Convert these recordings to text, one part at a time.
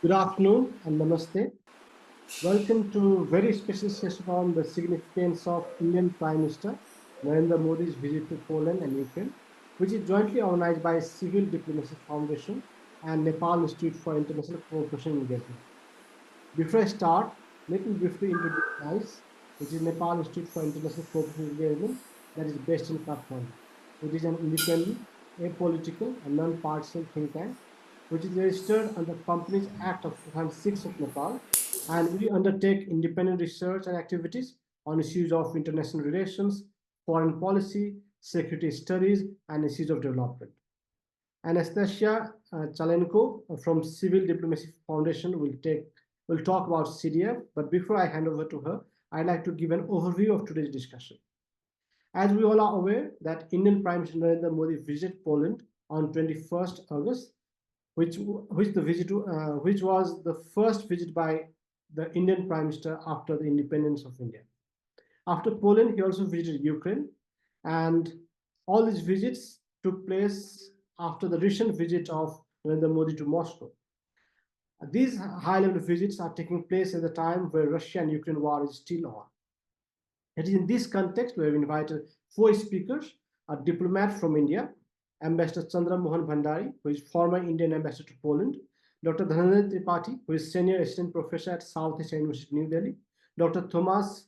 Good afternoon and namaste. Welcome to a very special session on the significance of Indian Prime Minister Narendra Modi's visit to Poland and Ukraine, which is jointly organized by Civil Diplomacy Foundation and Nepal Institute for International Cooperation and Engagement. Before I start, let me briefly introduce NIICE, which is Nepal Institute for International Cooperation and Engagement, that is based in Kathmandu. It is an independent, apolitical, and non-partisan think tank, which is registered under Companies Act of 2006 of Nepal, and we undertake independent research and activities on issues of international relations, foreign policy, security studies, and issues of development. Anastasia Chalenko from Civil Diplomacy Foundation will talk about CDF, but before I hand over to her, I'd like to give an overview of today's discussion. As we all are aware that Indian Prime Minister Narendra Modi visited Poland on 21st August, which was the first visit by the Indian Prime Minister after the independence of India. After Poland, he also visited Ukraine, and all these visits took place after the recent visit of Narendra Modi to Moscow. These high-level visits are taking place at the time where Russia and Ukraine war is still on. It is in this context we have invited four speakers: a diplomat from India, Ambassador Chandra Mohan Bhandari, who is former Indian ambassador to Poland; Dr. Dhananjay Tripathi, who is senior assistant professor at Southeast University, New Delhi; Dr. Tomasz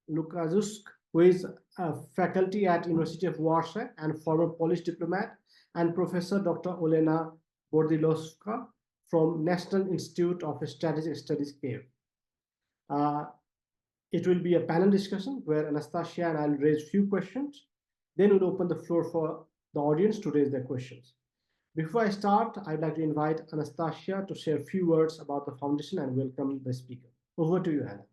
Łukaszuk, who is a faculty at University of Warsaw and former Polish diplomat; and Professor Dr. Olena Bordilowska from National Institute of Strategic Studies, Kiev. It will be a panel discussion where Anastasia and I will raise a few questions. Then we'll open the floor for the audience to raise their questions. Before I start, I'd like to invite Anastasia to share a few words about the foundation and welcome the speaker. Over to you, Anna.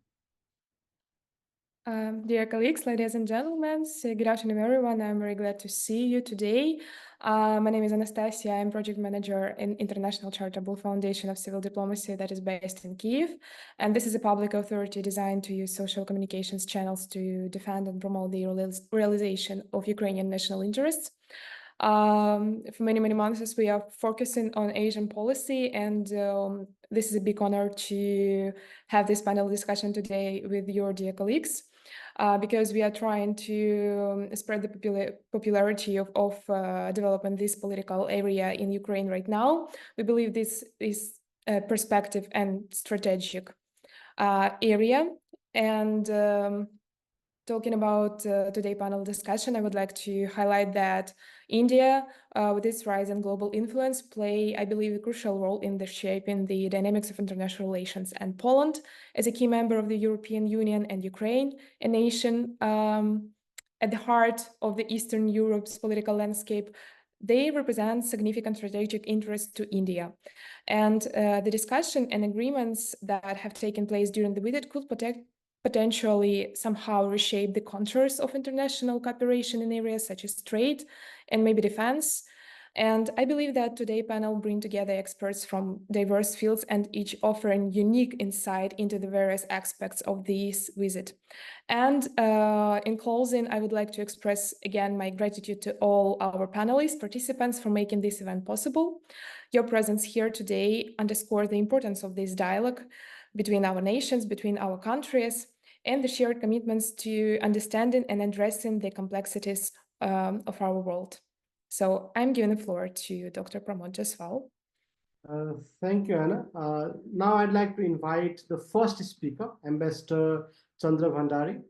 Dear colleagues, ladies and gentlemen, good afternoon, everyone. I'm very glad to see you today. My name is Anastasia. I'm project manager in International Charitable Foundation of Civil Diplomacy that is based in Kyiv. And this is a public authority designed to use social communications channels to defend and promote the realization of Ukrainian national interests. For many months, we are focusing on Asian policy, and this is a big honor to have this panel discussion today with your dear colleagues. Because we are trying to spread the popularity of developing this political area in Ukraine right now. We believe this is a perspective and strategic area. And talking about today's panel discussion, I would like to highlight that India, with its rise in global influence, play, I believe, a crucial role in the shaping the dynamics of international relations. And Poland, as a key member of the European Union, and Ukraine, a nation at the heart of the Eastern Europe's political landscape, they represent significant strategic interest to India. And the discussion and agreements that have taken place during the visit could potentially somehow reshape the contours of international cooperation in areas such as trade and maybe defense. And I believe that today's panel bring together experts from diverse fields and each offering unique insight into the various aspects of this visit. And in closing, I would like to express again my gratitude to all our panelists, participants for making this event possible. Your presence here today underscores the importance of this dialogue between our nations, between our countries, and the shared commitments to understanding and addressing the complexities of our world. So I'm giving the floor to Dr. Pramod Jaswal. Thank you, Anna. Now I'd like to invite the first speaker, Ambassador Chandra Bhandari,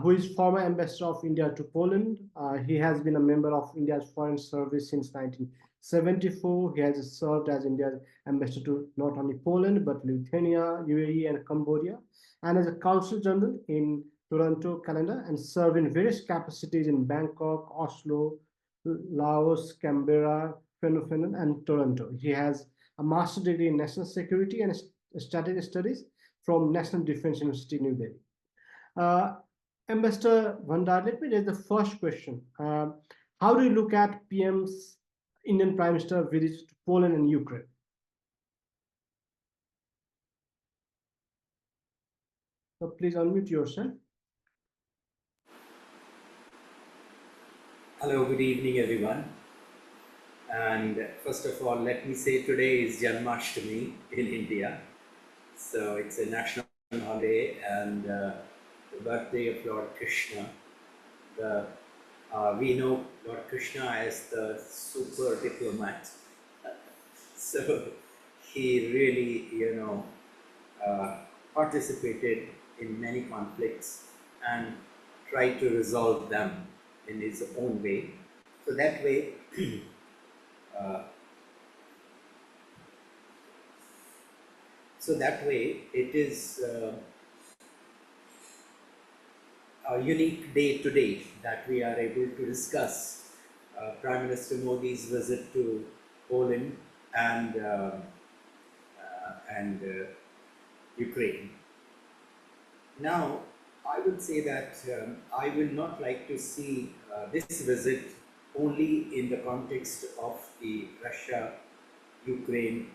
who is former ambassador of India to Poland. He has been a member of India's Foreign Service since 1974. He has served as India's ambassador to not only Poland, but Lithuania, UAE, and Cambodia, and as a consul general in Toronto, Canada, and served in various capacities in Bangkok, Oslo, Laos, Canberra, Phnom Penh, and Toronto. He has a master's degree in national security and strategic studies from National Defense University, New Delhi. Ambassador Bhandari, let me raise the first question. How do you look at PM's Indian Prime Minister visits to Poland and Ukraine? So please unmute yourself. Hello, good evening, everyone. And first of all, let me say today is Janmashtami in India. So it's a national holiday and the birthday of Lord Krishna. We know Lord Krishna as the super diplomat. So he really, participated in many conflicts and tried to resolve them in his own way. So that way, it is a unique day today that we are able to discuss Prime Minister Modi's visit to Poland and Ukraine. Now, I would say that I will not like to see this visit only in the context of the Russia-Ukraine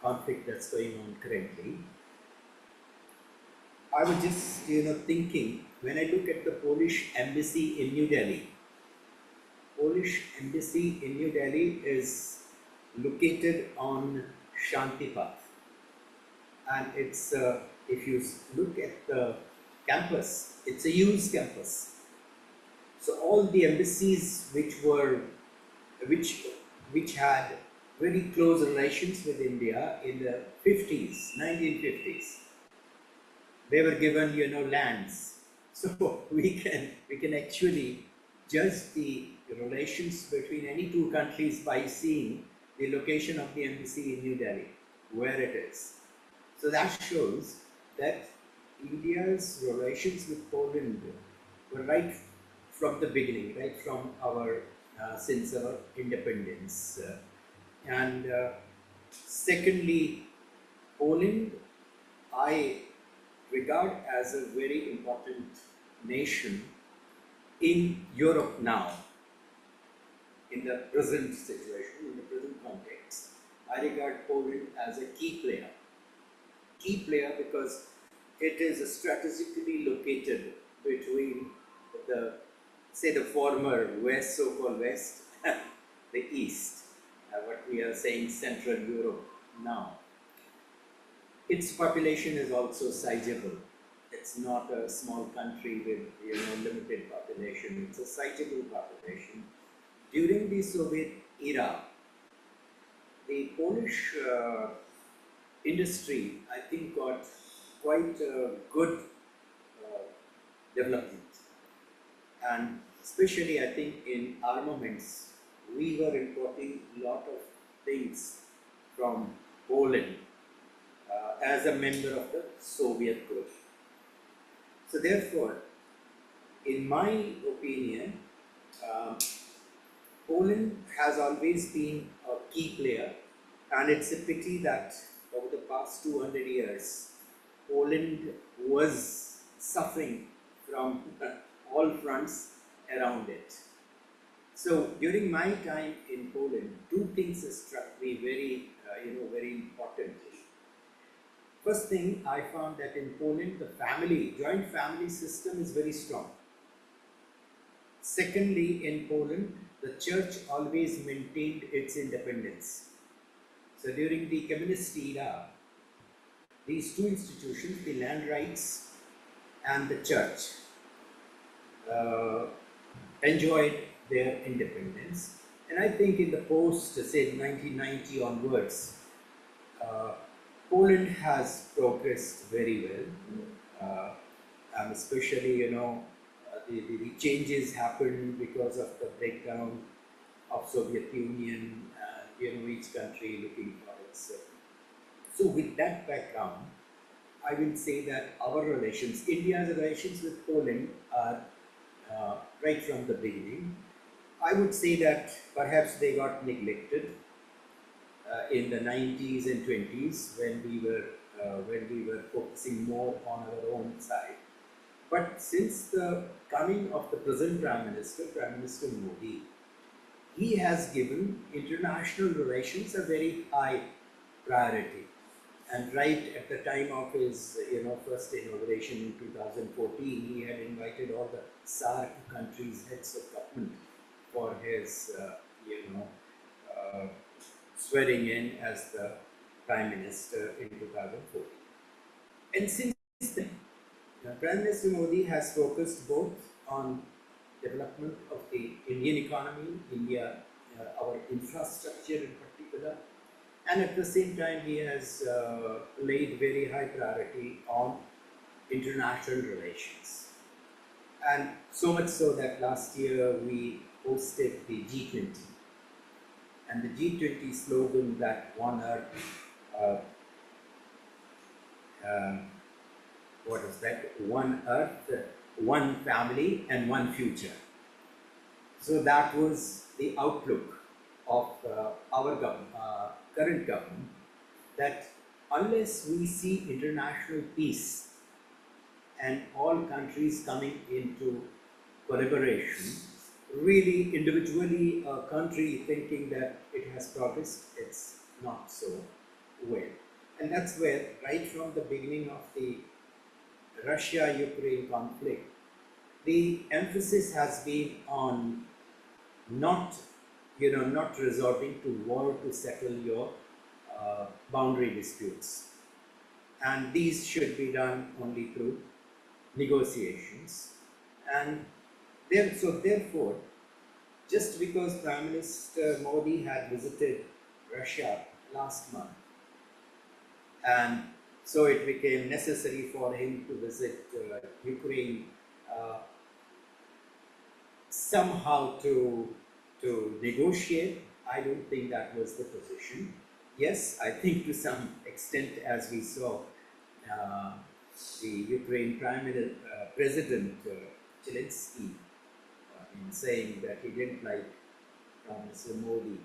conflict that's going on currently. I was just, thinking, when I look at the Polish embassy in New Delhi, Polish embassy in New Delhi is located on Shanti Path. And it's, if you look at the campus, it's a used campus. So all the embassies which had very close relations with India in the 1950s, they were given, lands. So we can actually judge the relations between any two countries by seeing the location of the embassy in New Delhi, where it is. So that shows that India's relations with Poland were right from the beginning, right from since our independence. And secondly, Poland, I regard as a very important nation in Europe now, in the present situation, in the present context. I regard Poland as a key player because it is strategically located between the former West, so-called West, and the East, what we are saying Central Europe now. Its population is also sizable. It's not a small country with limited population. It's a sizable population. During the Soviet era, the Polish industry, I think, got quite good development. And especially, I think, in armaments, we were importing a lot of things from Poland as a member of the Soviet group. So therefore, in my opinion, Poland has always been a key player, and it's a pity that over the past 200 years, Poland was suffering from all fronts around it. So during my time in Poland, two things struck me very importantly. First thing, I found that in Poland, the joint family system is very strong. Secondly, in Poland, the church always maintained its independence. So during the communist era, these two institutions, the land rights and the church, enjoyed their independence. And I think in the post, say 1990 onwards, Poland has progressed very well, and especially, the changes happened because of the breakdown of Soviet Union, and each country looking for itself. So with that background, I will say that India's relations with Poland are right from the beginning. I would say that perhaps they got neglected in the 90s and 20s when we were focusing more on our own side. But since the coming of the present Prime Minister Modi, he has given international relations a very high priority. And right at the time of his first inauguration in 2014, he had invited all the SAARC countries, heads of government, for his swearing in as the Prime Minister in 2014. And since then, Prime Minister Modi has focused both on development of the Indian economy, our infrastructure in particular, and at the same time he has laid very high priority on international relations. And so much so that last year we hosted the G20. And the G20 slogan that one earth, what is that? One earth, one family, and one future. So that was the outlook of our current government, that unless we see international peace and all countries coming into collaboration, really individually a country thinking that it has progressed, it's not so well. And that's where, right from the beginning of the Russia-Ukraine conflict, the emphasis has been on not resorting to war to settle your boundary disputes. And these should be done only through negotiations. And therefore, just because Prime Minister Modi had visited Russia last month, and so it became necessary for him to visit Ukraine somehow to negotiate. I don't think that was the position. Yes, I think to some extent, as we saw, the Ukraine President Zelensky in saying that he didn't like Mr. Modi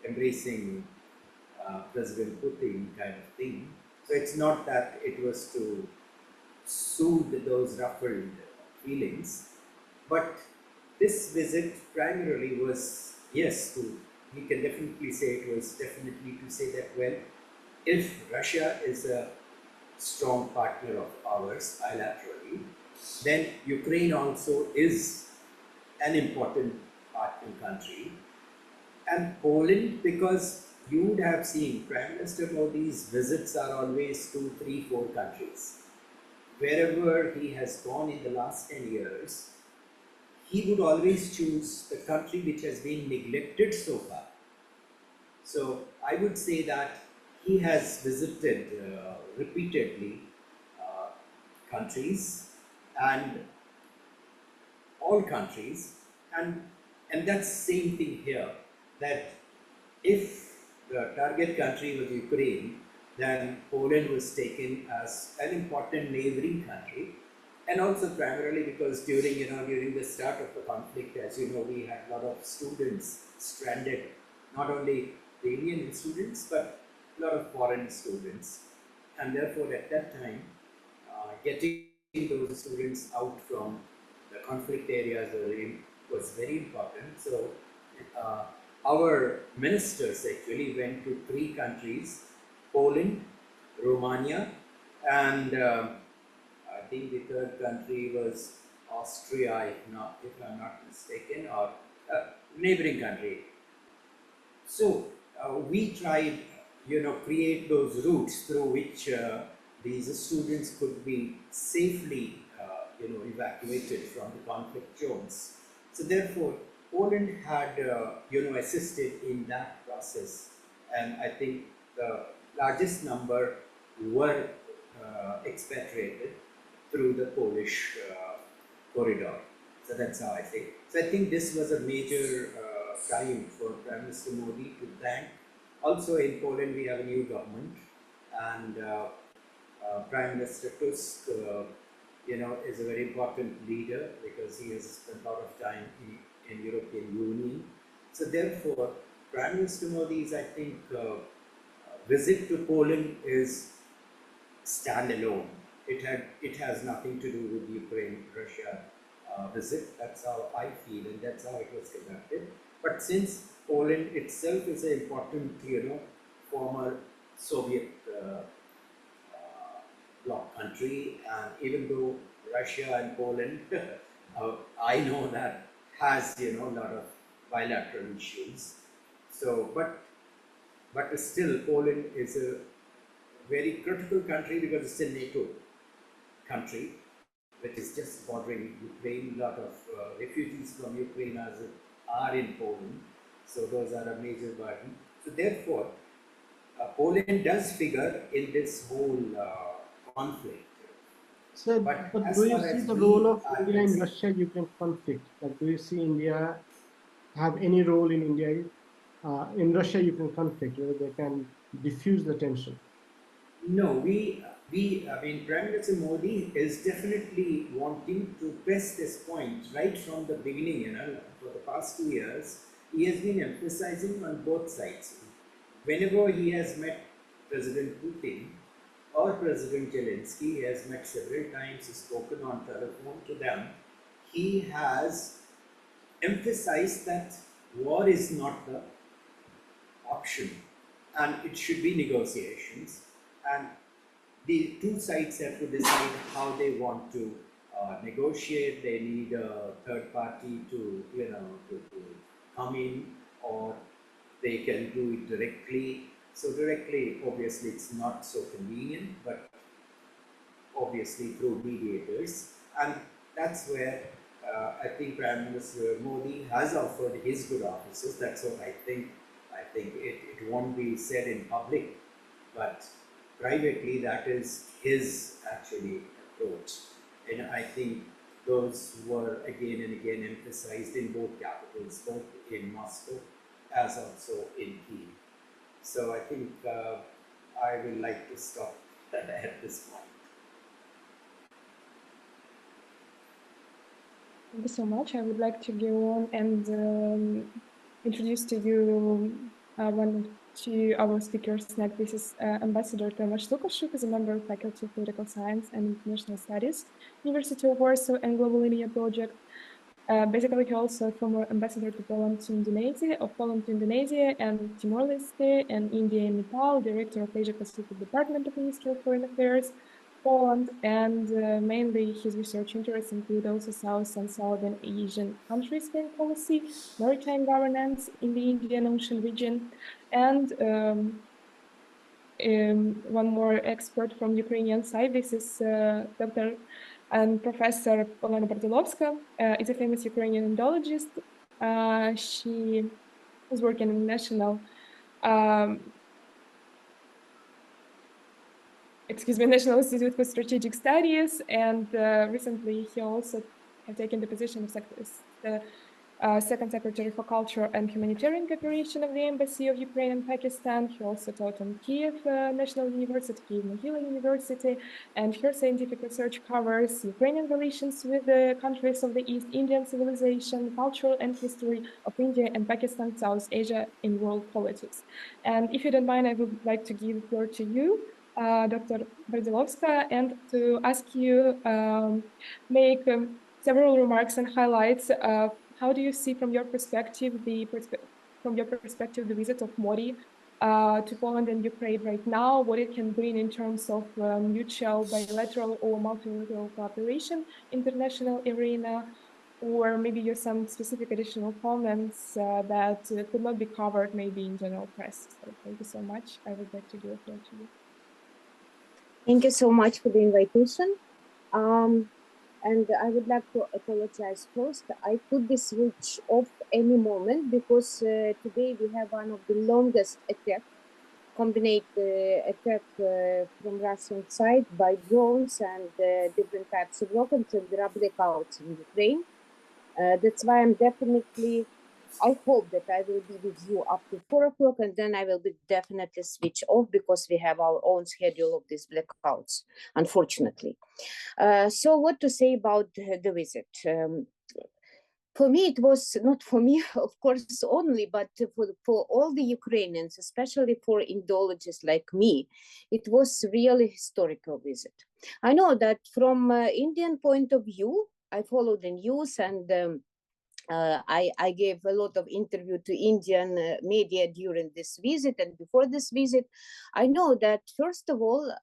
embracing President Putin kind of thing. So it's not that it was to soothe those ruffled feelings, but this visit primarily was, yes, we can definitely say it was definitely to say that, well, if Russia is a strong partner of ours bilaterally, then Ukraine also is an important partner country. And Poland, because you would have seen Prime Minister Modi's visits are always 2, 3, 4 countries. Wherever he has gone in the last 10 years, he would always choose the country which has been neglected so far. So I would say that he has visited repeatedly countries, and all countries, and that's same thing here, that if the target country was Ukraine, then Poland was taken as an important neighboring country. And also primarily because during the start of the conflict, as you know, we had a lot of students stranded, not only the Indian students, but a lot of foreign students. And therefore, at that time, getting those students out from the conflict areas was very important. So, our ministers actually went to 3 countries: Poland, Romania, and I think the third country was Austria, if I'm not mistaken, or neighboring country. So we tried, create those routes through which these students could be safely, evacuated from the conflict zones. So therefore, Poland had, assisted in that process, and I think the largest number were expatriated through the Polish corridor. So that's how I say. So I think this was a major triumph for Prime Minister Modi to thank. Also in Poland we have a new government, and Prime Minister Tusk, is a very important leader because he has spent a lot of time in European Union. So therefore, Prime Minister Modi's, I think, visit to Poland is standalone. It has nothing to do with Ukraine-Russia visit. That's how I feel, and that's how it was conducted. But since Poland itself is an important, former Soviet bloc country, and even though Russia and Poland, I know that has, a lot of bilateral issues. So, but still, Poland is a very critical country because it's a NATO country, which is just bordering Ukraine. A lot of refugees from Ukraine are in Poland, so those are a major burden. So therefore, Poland does figure in this whole conflict. So, But but as do you far see as the we role of are India in concerned, Russia-Ukraine conflict? Like, do you see India have any role in India in Russia-Ukraine conflict, where they can diffuse the tension? no, I mean, Prime Minister Modi is definitely wanting to press this point right from the beginning. You know, for the past 2 years, he has been emphasizing on both sides. Whenever he has met President Putin or President Zelensky, he has met several times, spoken on telephone to them. He has emphasized that war is not the option and it should be negotiations, and the two sides have to decide how they want to negotiate. They need a third party to, to come in, or they can do it directly. So directly, obviously, it's not so convenient, but obviously through mediators, and that's where I think Prime Minister Modi has offered his good offices. That's what I think. I think it won't be said in public, but privately that is his actually approach. And I think those were again and again emphasized in both capitals, both in Moscow as also in Kiev. So I think I will like to stop at this point. Thank you so much. I would like to go on and introduce to you one of our speakers next. This is Ambassador Tomasz Łukaszuk, is a member of Faculty of Political Science and International Studies, University of Warsaw and Global India Project. Basically, he also a former ambassador to Poland to Indonesia and Timor-Leste and India and Nepal, director of Asia Pacific Department of Ministry of Foreign Affairs, Poland, and mainly his research interests include also South and Southern Asian countries foreign policy, maritime governance in the Indian Ocean region, and one more expert from Ukrainian side. This is Dr. and Professor Olena Bardylovska. Is a famous Ukrainian Indologist. She was working in National National Institute for Strategic Studies, and recently he also has taken the position of Second Secretary for Culture and Humanitarian Cooperation of the Embassy of Ukraine and Pakistan. He also taught on Kiev National University, Kiev-Mohyla University, and her scientific research covers Ukrainian relations with the countries of the East, Indian civilization, culture and history of India and Pakistan, South Asia in world politics. And if you don't mind, I would like to give the floor to you, Dr. Bardylovska, and to ask you make several remarks and highlights of how do you see from your perspective the visit of Modi to Poland and Ukraine right now, what it can bring in terms of mutual bilateral or multilateral cooperation, international arena, or maybe you some specific additional comments that could not be covered maybe in general press. So thank you so much. I would like to give it to you. Thank you so much for the invitation. And I would like to apologize first. I could be switched off any moment because today we have one of the longest combined attack from Russian side by drones and different types of rockets, and there are blackouts in Ukraine. That's why I'm definitely, I hope that I will be with you up to 4 o'clock, and then I will be definitely switch off because we have our own schedule of these blackouts, unfortunately. So what to say about the visit? For me, it was not for me, of course, only, but for all the Ukrainians, especially for Indologists like me, it was really historical visit. I know that from Indian point of view, I follow the news and I gave a lot of interview to Indian media during this visit and before this visit. I know that, first of all,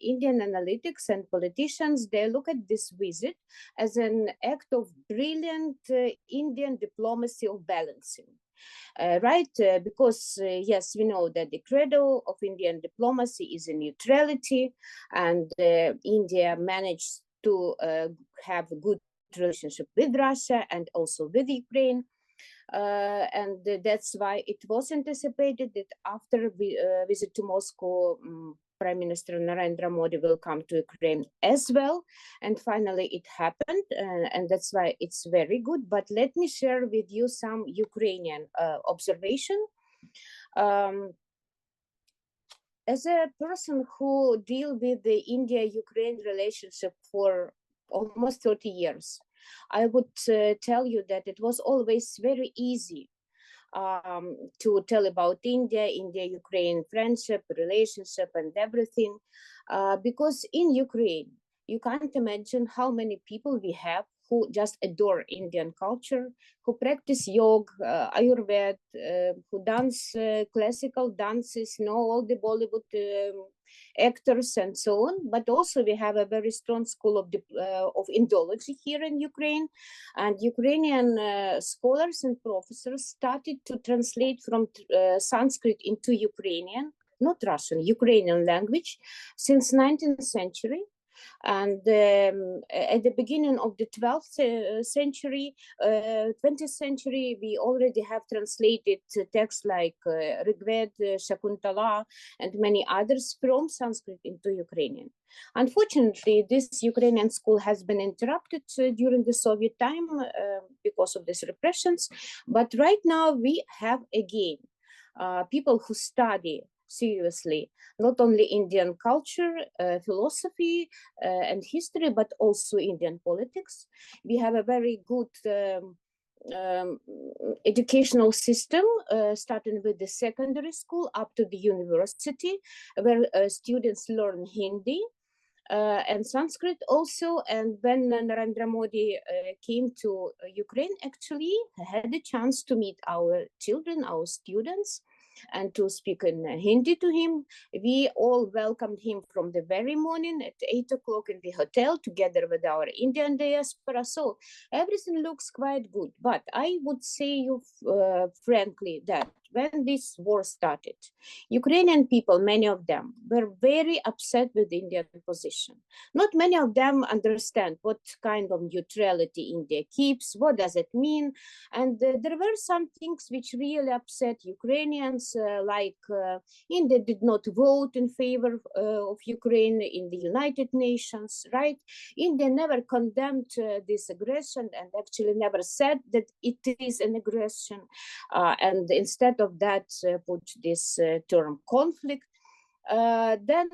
Indian analytics and politicians, they look at this visit as an act of brilliant Indian diplomacy of balancing. Right? Because yes, we know that the credo of Indian diplomacy is a neutrality, and India managed to have a good relationship with Russia and also with Ukraine. And that's why it was anticipated that after visit to Moscow, Prime Minister Narendra Modi will come to Ukraine as well. And finally it happened, and that's why it's very good. But let me share with you some Ukrainian observation. As a person who deal with the India-Ukraine relationship for almost 30 years, I would tell you that it was always very easy to tell about India-Ukraine friendship, relationship, and everything. Because in Ukraine, you can't imagine how many people we have who just adore Indian culture, who practice yoga, Ayurveda, who dance classical dances, know all the Bollywood actors and so on. But also we have a very strong school of Indology here in Ukraine, and Ukrainian scholars and professors started to translate from Sanskrit into Ukrainian, not Russian, Ukrainian language since 19th century. And at the beginning of the 12th century, 20th century, we already have translated texts like Rigveda, Shakuntala, and many others from Sanskrit into Ukrainian. Unfortunately, this Ukrainian school has been interrupted during the Soviet time because of these repressions. But right now we have again people who study seriously not only Indian culture, philosophy, and history, but also Indian politics. We have a very good educational system, starting with the secondary school up to the university, where students learn Hindi and Sanskrit also. And when Narendra Modi came to Ukraine, actually had the chance to meet our children, our students, and to speak in Hindi to him. We all welcomed him from the very morning at 8 o'clock in the hotel together with our Indian diaspora. So everything looks quite good. But I would say you frankly that when this war started, Ukrainian people, many of them, were very upset with the Indian position. Not many of them understand what kind of neutrality India keeps, what does it mean. And there were some things which really upset Ukrainians, like India did not vote in favor of Ukraine in the United Nations, right? India never condemned this aggression and actually never said that it is an aggression. And instead of that, put this term conflict. Then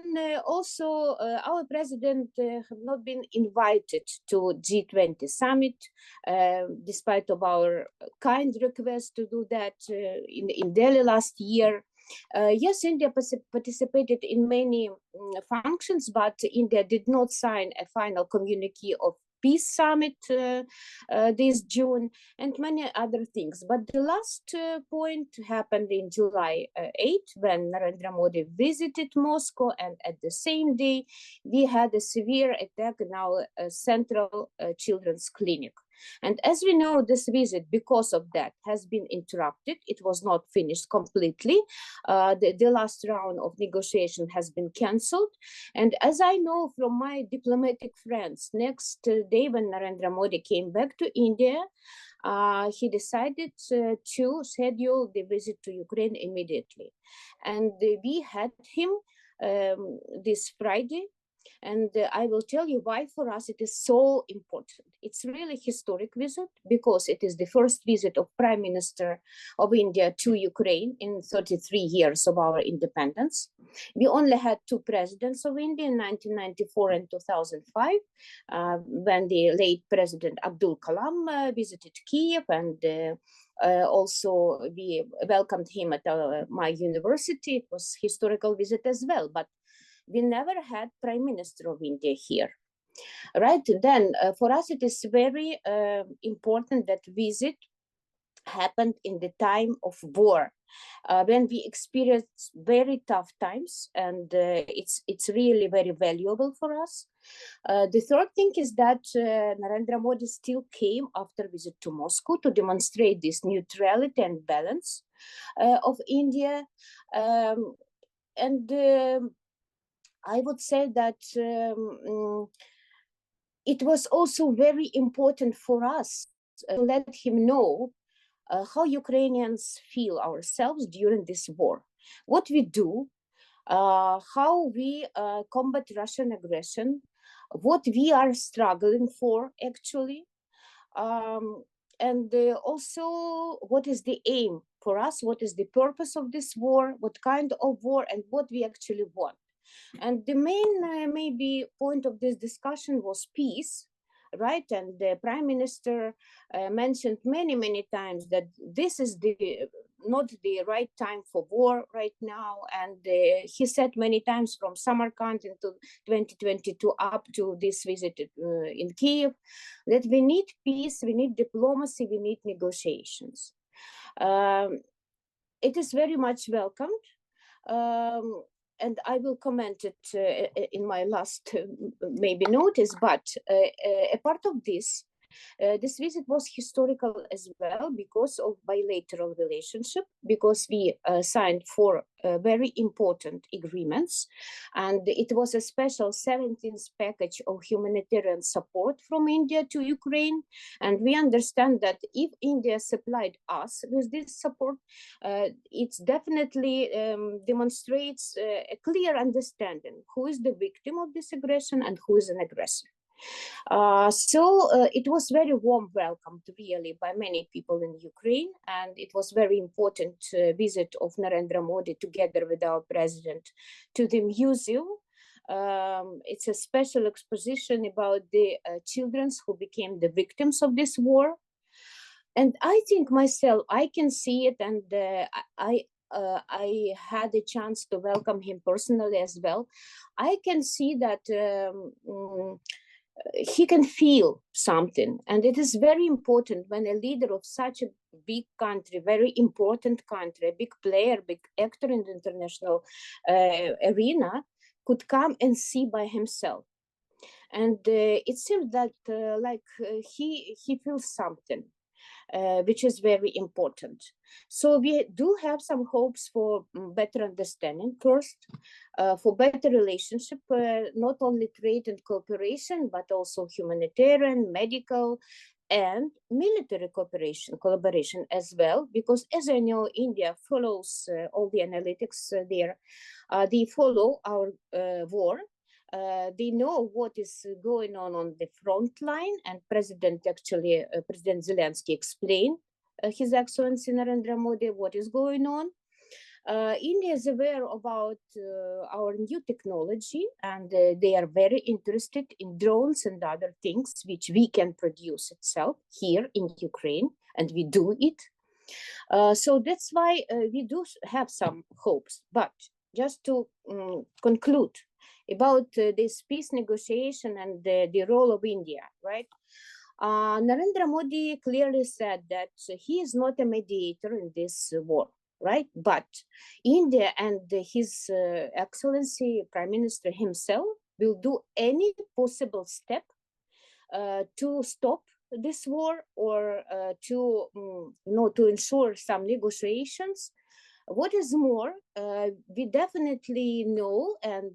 also our president have not been invited to G20 summit, despite of our kind request to do that in Delhi last year. Yes, India participated in many functions, but India did not sign a final communique of Peace Summit this June, and many other things. But the last point happened in July 8, when Narendra Modi visited Moscow, and at the same day, we had a severe attack in our central children's clinic. And as we know, this visit, because of that, has been interrupted. It was not finished completely. The last round of negotiation has been cancelled. And as I know from my diplomatic friends, next day when Narendra Modi came back to India, he decided to schedule the visit to Ukraine immediately. And we had him this Friday. And I will tell you why for us it is so important. It's really historic visit because it is the first visit of Prime Minister of India to Ukraine in 33 years of our independence. We only had two presidents of India in 1994 and 2005, when the late President Abdul Kalam visited Kiev, and also we welcomed him at my university. It was a historical visit as well, but we never had Prime Minister of India here. Right then, for us it is very important that visit happened in the time of war, when we experienced very tough times, and it's really very valuable for us. The third thing is that Narendra Modi still came after visit to Moscow to demonstrate this neutrality and balance of India. And I would say that it was also very important for us to let him know how Ukrainians feel ourselves during this war, what we do, how we combat Russian aggression, what we are struggling for actually, and also what is the aim for us, what is the purpose of this war, what kind of war, and what we actually want. And the main maybe point of this discussion was peace, right? And the Prime Minister mentioned many times that this is not the right time for war right now. And he said many times from Samarkand into 2022 up to this visit in Kiev, that we need peace, we need diplomacy, we need negotiations. It is very much welcomed. And I will comment it in my last maybe notice, but a part of this visit was historical as well because of bilateral relationship, because we signed 4 very important agreements, and it was a special 17th package of humanitarian support from India to Ukraine. And we understand that if India supplied us with this support, it definitely demonstrates a clear understanding who is the victim of this aggression and who is an aggressor. So it was very warm welcomed really by many people in Ukraine, and it was very important visit of Narendra Modi together with our president to the museum. It's a special exposition about the children who became the victims of this war. And I think myself, I can see it, and I had a chance to welcome him personally as well. I can see that he can feel something, and it is very important when a leader of such a big country, very important country, a big player, big actor in the international arena, could come and see by himself. And it seems that he feels something, which is very important. So we do have some hopes for better understanding first, for better relationship, not only trade and cooperation, but also humanitarian, medical, and military collaboration as well, because as I know, India follows all the analytics there. They follow our war. They know what is going on the front line, and President Zelensky explained His Excellency Narendra Modi what is going on. India is aware about our new technology, and they are very interested in drones and other things which we can produce itself here in Ukraine, and we do it. So that's why we do have some hopes. But just to conclude about this peace negotiation and the role of India, right? Narendra Modi clearly said that he is not a mediator in this war, right? But India and His Excellency Prime Minister himself will do any possible step to stop this war, or to ensure some negotiations. What is more, we definitely know, and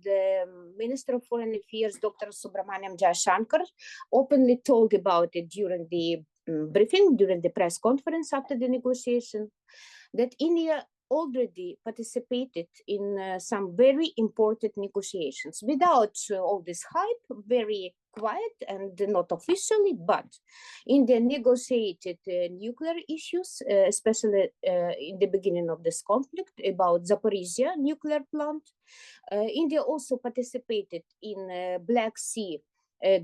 Minister of Foreign Affairs, Dr. Subramaniam Jaishankar, openly told about it during the briefing, during the press conference after the negotiation, that India already participated in some very important negotiations without all this hype, very quiet and not officially, but India negotiated nuclear issues, especially in the beginning of this conflict about Zaporizhia nuclear plant. India also participated in Black Sea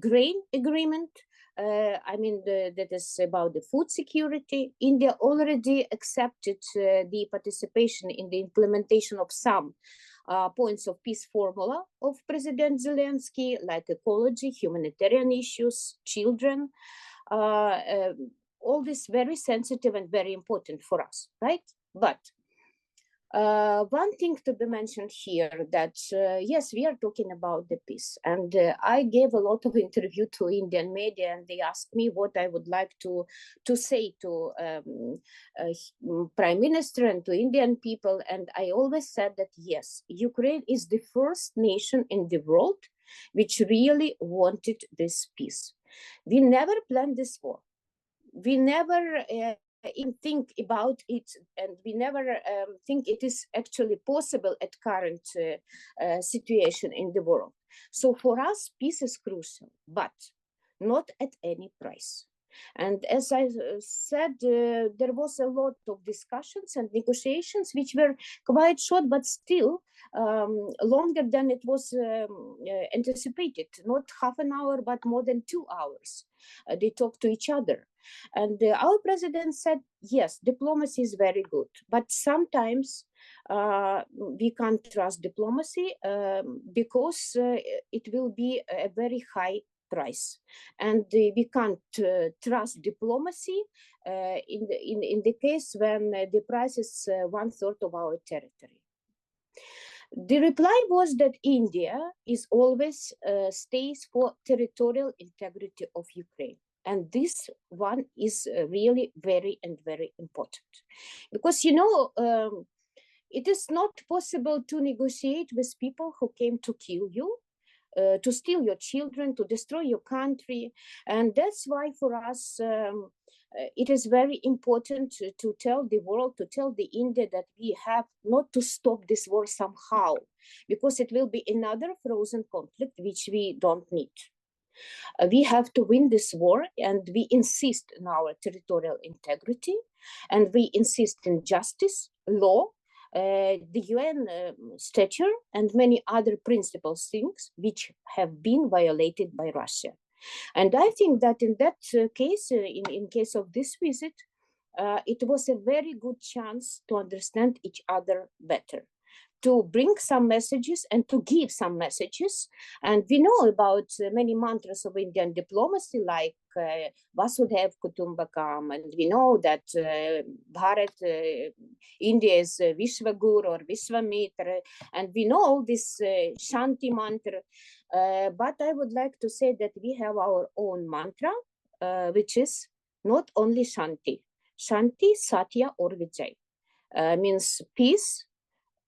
grain agreement. That is about the food security. India already accepted the participation in the implementation of some points of peace formula of President Zelensky, like ecology, humanitarian issues, children. all this very sensitive and very important for us, right? But one thing to be mentioned here that yes, we are talking about the peace, and I gave a lot of interview to Indian media, and they asked me what I would like to say to Prime Minister and to Indian people, and I always said that yes, Ukraine is the first nation in the world which really wanted this peace. We never planned this war. We never even think about it, and we never think it is actually possible at current situation in the world. So for us, peace is crucial, but not at any price. And as I said, there was a lot of discussions and negotiations which were quite short, but still longer than it was anticipated. Not half an hour, but more than 2 hours. They talked to each other. And our president said, yes, diplomacy is very good, but sometimes we can't trust diplomacy because it will be a very high price, and we can't trust diplomacy in the case when the price is 1/3 of our territory. The reply was that India is always stays for territorial integrity of Ukraine. And this one is really very important. Because, you know, it is not possible to negotiate with people who came to kill you, to steal your children, to destroy your country. And that's why for us, it is very important to tell the world, to tell the India that we have not to stop this war somehow, because it will be another frozen conflict, which we don't need. We have to win this war, and we insist on our territorial integrity, and we insist in justice, law, the UN statute, and many other principal things which have been violated by Russia. And I think that in that case, in case of this visit, it was a very good chance to understand each other better, to bring some messages and to give some messages. And we know about many mantras of Indian diplomacy, like Vasudhaiv Kutumbakam, and we know that Bharat, India is Vishwaguru or Vishwamitra, and we know this Shanti mantra. But I would like to say that we have our own mantra, which is not only Shanti. Shanti, Satya or Vijay means peace,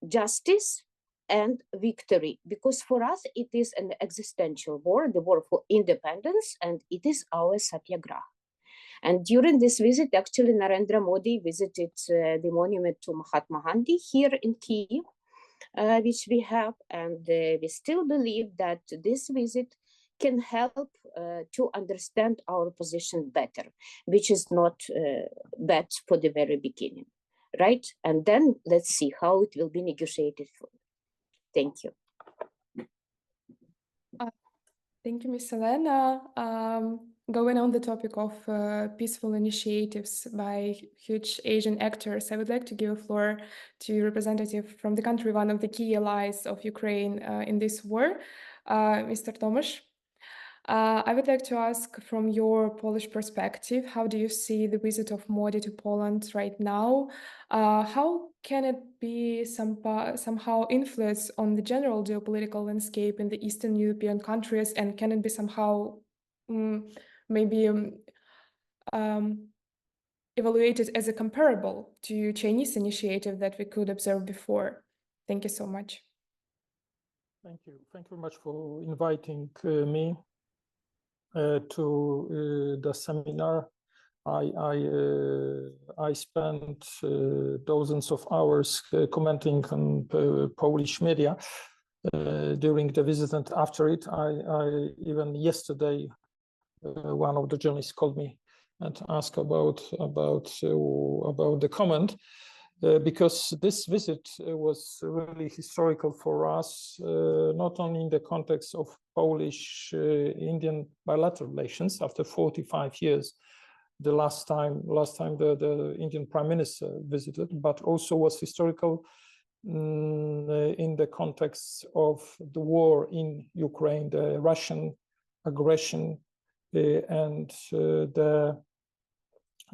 justice, and victory, because for us it is an existential war, the war for independence, and it is our satyagraha. And during this visit, actually, Narendra Modi visited the monument to Mahatma Gandhi here in Kyiv, which we have, and we still believe that this visit can help to understand our position better, which is not bad for the very beginning. Right? And then let's see how it will be negotiated for. Thank you. Thank you, Ms. Elena. Going on the topic of peaceful initiatives by huge Asian actors, I would like to give a floor to a representative from the country, one of the key allies of Ukraine in this war, Mr. Tomasz. I would like to ask, from your Polish perspective, how do you see the visit of Modi to Poland right now? How can it be somehow influence on the general geopolitical landscape in the Eastern European countries, and can it be somehow evaluated as a comparable to Chinese initiative that we could observe before? Thank you so much. Thank you. Thank you very much for inviting me to the seminar. I spent dozens of hours commenting on Polish media during the visit, and after it, I even yesterday, one of the journalists called me and asked about the comment. Because this visit was really historical for us, not only in the context of Polish-Indian bilateral relations after 45 years, the last time the Indian Prime Minister visited, but also was historical in the context of the war in Ukraine, the Russian aggression, and the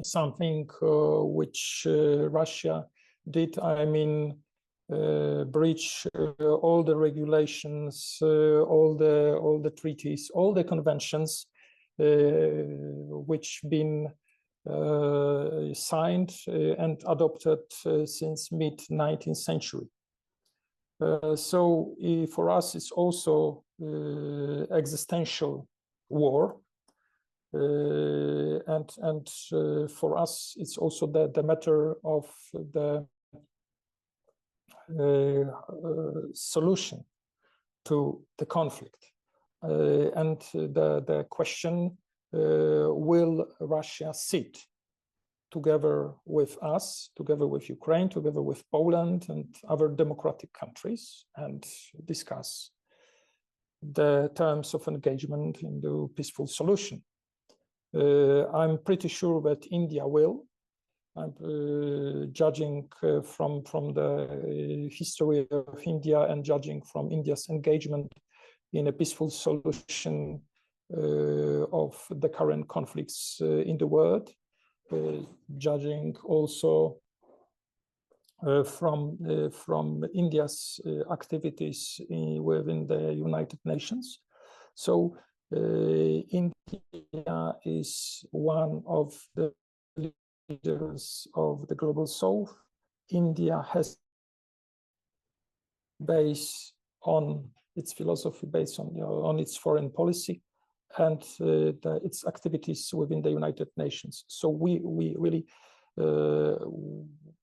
something which Russia did. I mean, breach all the regulations, all the treaties, all the conventions which been signed and adopted since mid-19th century. So for us, it's also existential war, and for us, it's also the matter of the solution to the conflict, and the question: will Russia sit together with us, together with Ukraine, together with Poland and other democratic countries, and discuss the terms of engagement in the peaceful solution? I'm pretty sure that India will. Judging from the history of India and judging from India's engagement in a peaceful solution of the current conflicts in the world, judging also from India's activities within the United Nations. So India is one of the leaders of the global south. India has based on its philosophy, based on its foreign policy, and its activities within the United Nations. So we really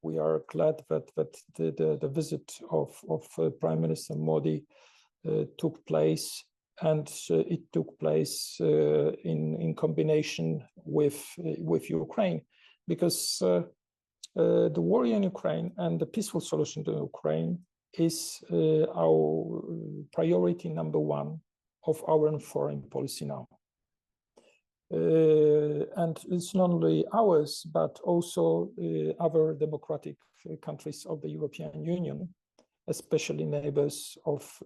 we are glad that the visit of Prime Minister Modi took place, and it took place in combination with Ukraine, because the war in Ukraine and the peaceful solution to Ukraine is our priority number one of our foreign policy now. And it's not only ours, but also other democratic countries of the European Union, especially neighbors of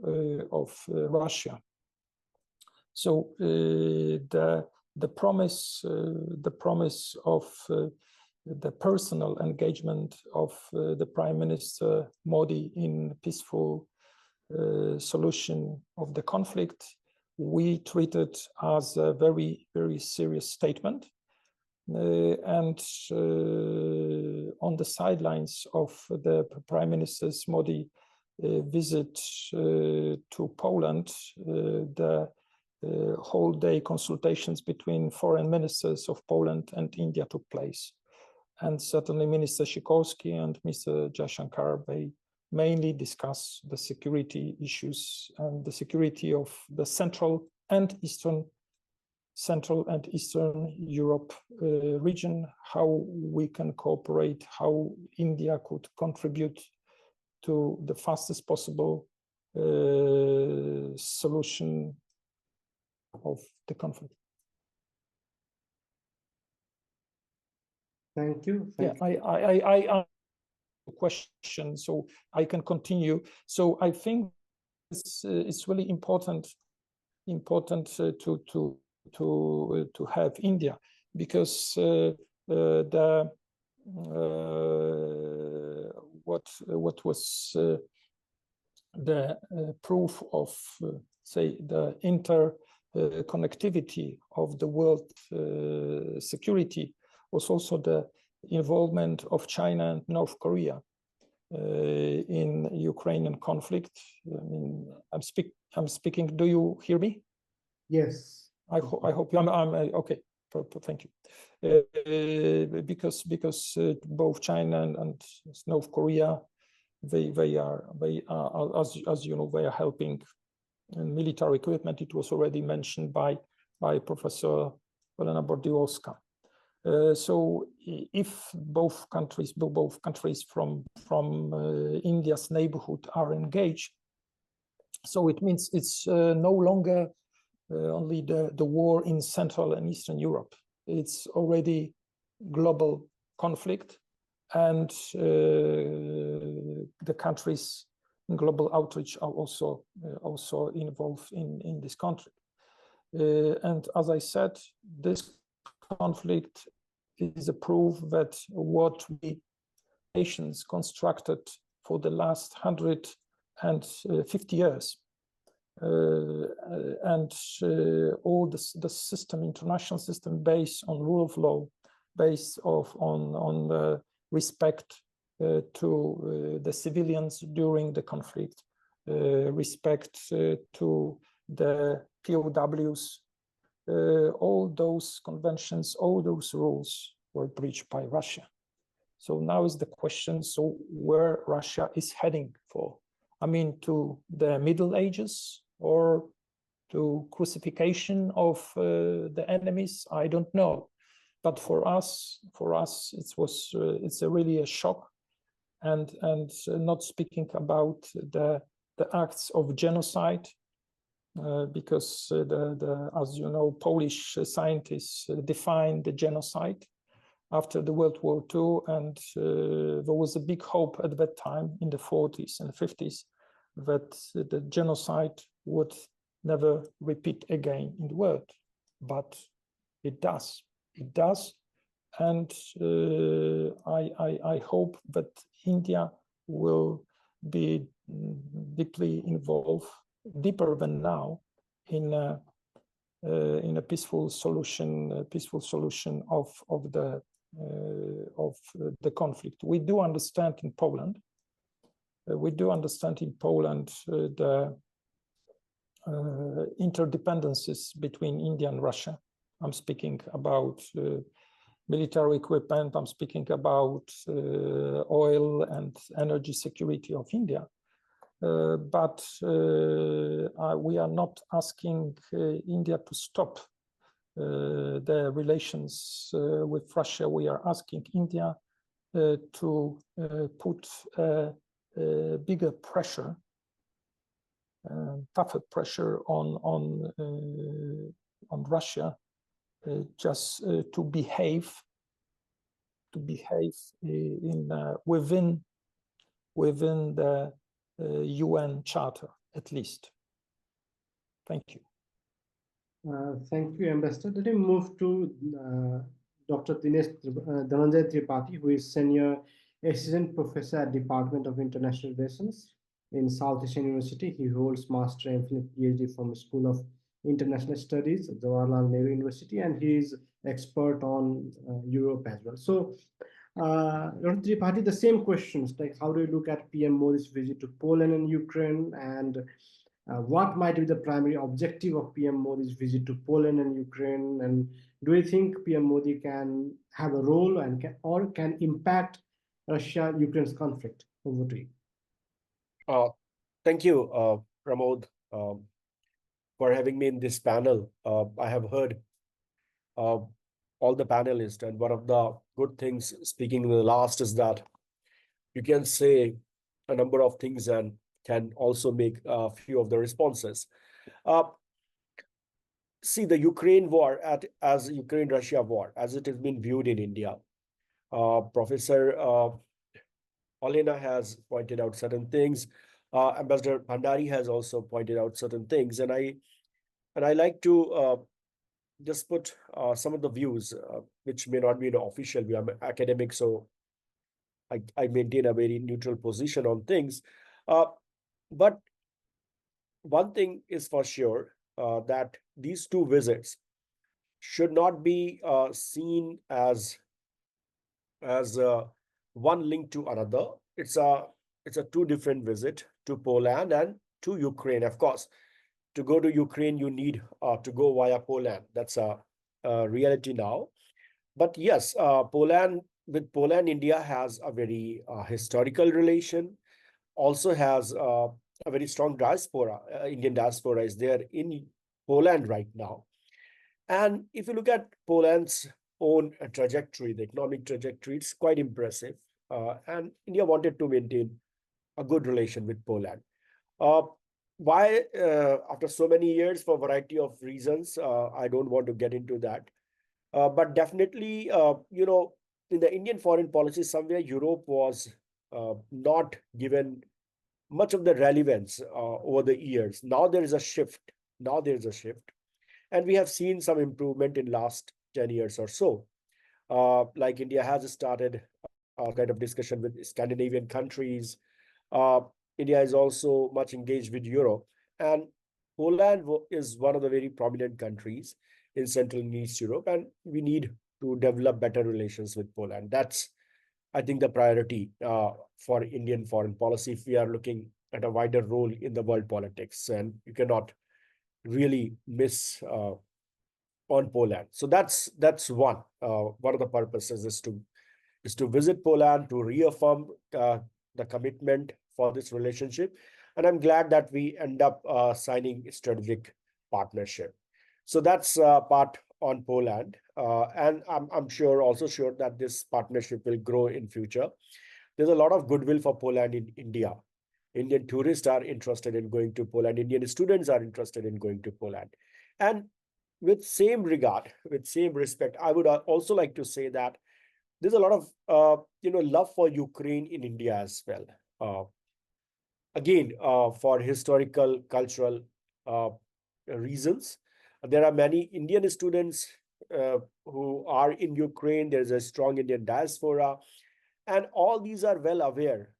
Russia. So the promise of the personal engagement of the Prime Minister Modi in peaceful solution of the conflict, we treat it as a very, very serious statement. And on the sidelines of the Prime Minister Modi visit to Poland, the whole day consultations between foreign ministers of Poland and India took place. And certainly Minister Sikorski and Mr. Jaishankar, they mainly discuss the security issues and the security of the Central and Eastern Europe region, how we can cooperate, how India could contribute to the fastest possible solution of the conflict. Thank you. I question, so I can continue. So I think it's really important to have India, because what was the proof of say the interconnectivity of the world security was also the involvement of China and North Korea in Ukrainian conflict. I mean, I'm speaking. Do you hear me? Yes. I hope I'm okay. Thank you. Because both China and North Korea, they are as you know, they are helping in military equipment. It was already mentioned by Professor Elena Bordiłowska. So if both countries from India's neighborhood are engaged, so it means it's no longer only the war in Central and Eastern Europe. It's already global conflict, and the countries in global outreach are also involved in this conflict. And as I said, this conflict is a proof that what we nations constructed for the last 150 years and all the system, international system based on rule of law, based on respect to the civilians during the conflict, respect to the POWs, all those conventions, all those rules were breached by Russia. So now is the question, so where Russia is heading for? I mean, to the Middle Ages or to crucifixion of the enemies? I don't know. But for us, it's really a shock, and not speaking about the acts of genocide, because as you know, Polish scientists defined the genocide after the World War II, and there was a big hope at that time in the 40s and 50s that the genocide would never repeat again in the world, but it does. It does, and I hope that India will be deeply involved, deeper than now, in a peaceful solution of the conflict. We do understand in Poland. The interdependencies between India and Russia. I'm speaking about military equipment. I'm speaking about oil and energy security of India. But we are not asking India to stop the relations with Russia. We are asking India to put bigger pressure, tougher pressure on Russia, just to behave in within the UN Charter, at least. Thank you. Thank you, Ambassador. Let me move to Dr. Dhananjay Tripathi, who is Senior Assistant Professor at Department of International Relations in South Asian University. He holds Master and PhD from the School of International Studies at Jawaharlal Nehru University, and he is expert on Europe as well. So, Dr. Tripathi, the same questions, like how do you look at PM Modi's visit to Poland and Ukraine, and what might be the primary objective of PM Modi's visit to Poland and Ukraine, and do you think PM Modi can have a role and can impact Russia-Ukraine's conflict? Over to you. Thank you, Pramod, for having me in this panel. I have heard all the panelists, and one of the good things speaking in the last is that you can say a number of things and can also make a few of the responses. See, the Ukraine war as Ukraine-Russia war, as it has been viewed in India. Professor Olena has pointed out certain things. Ambassador Bhandari has also pointed out certain things, and I like to just put some of the views, which may not be the official view. I'm an academic, so I maintain a very neutral position on things. But one thing is for sure, that these two visits should not be seen as one linked to another. It's a two different visit to Poland and to Ukraine. Of course, to go to Ukraine, you need to go via Poland. That's a reality now. But yes, with Poland, India has a very historical relation. Also has a very strong diaspora. Indian diaspora is there in Poland right now. And if you look at Poland's own trajectory, the economic trajectory, it's quite impressive. And India wanted to maintain a good relation with Poland. Why, after so many years, for a variety of reasons, I don't want to get into that. But definitely, in the Indian foreign policy, somewhere Europe was not given much of the relevance over the years. Now there is a shift. And we have seen some improvement in last 10 years or so. like India has started a kind of discussion with Scandinavian countries. Uh, India is also much engaged with Europe, and Poland is one of the very prominent countries in Central and East Europe, and we need to develop better relations with Poland. That's, I think, the priority for Indian foreign policy if we are looking at a wider role in the world politics, and you cannot really miss on Poland. So that's one. One of the purposes is to visit Poland to reaffirm the commitment for this relationship, and I'm glad that we end up signing a strategic partnership. So that's part on Poland, and I'm also sure that this partnership will grow in future. There's a lot of goodwill for Poland in India. Indian tourists are interested in going to Poland. Indian students are interested in going to Poland, and with same regard, with same respect, I would also like to say that there's a lot of love for Ukraine in India as well. Again, for historical, cultural reasons, there are many Indian students who are in Ukraine. There's a strong Indian diaspora, and all these are well aware.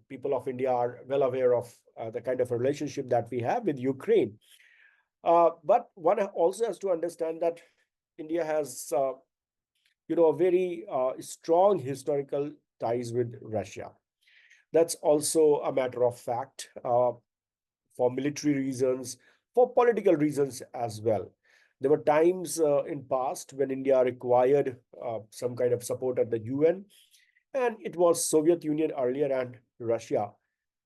People of India are well aware of the kind of relationship that we have with Ukraine. But one also has to understand that India has, a very strong historical ties with Russia. That's also a matter of fact, for military reasons, for political reasons as well. There were times in past when India required some kind of support at the UN, and it was Soviet Union earlier and Russia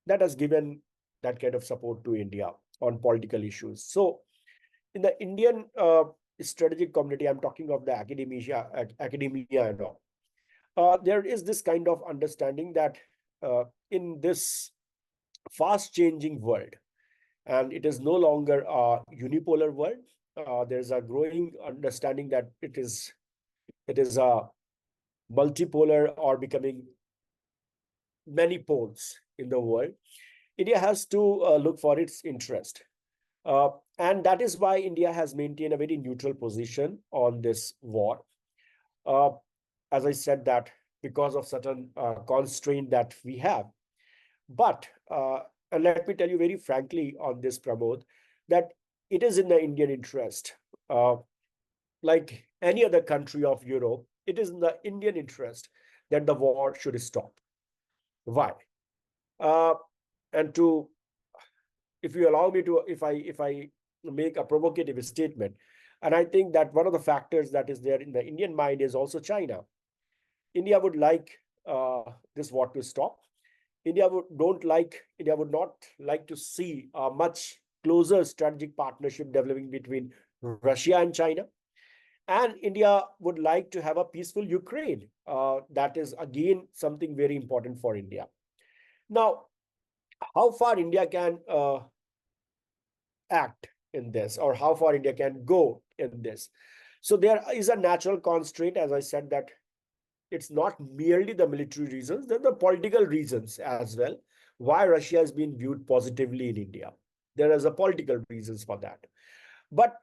that has given that kind of support to India on political issues. So in the Indian strategic community, I'm talking of the academia and all, there is this kind of understanding that in this fast changing world, and it is no longer a unipolar world, there's a growing understanding that it is a multipolar or becoming many poles in the world. India has to look for its interest. And that is why India has maintained a very neutral position on this war. As I said, that because of certain constraint that we have. But and let me tell you very frankly on this, Pramod, that it is in the Indian interest. Like any other country of Europe, it is in the Indian interest that the war should stop. Why? And to, if you allow me to, if I make a provocative statement, and I think that one of the factors that is there in the Indian mind is also China. India would like this war to stop. India would not like to see a much closer strategic partnership developing between Russia and China. And India would like to have a peaceful Ukraine. That is, again, something very important for India. Now, how far India can act in this, or how far India can go in this? So there is a natural constraint, as I said, that it's not merely the military reasons, there are the political reasons as well, why Russia has been viewed positively in India. There is a political reasons for that. But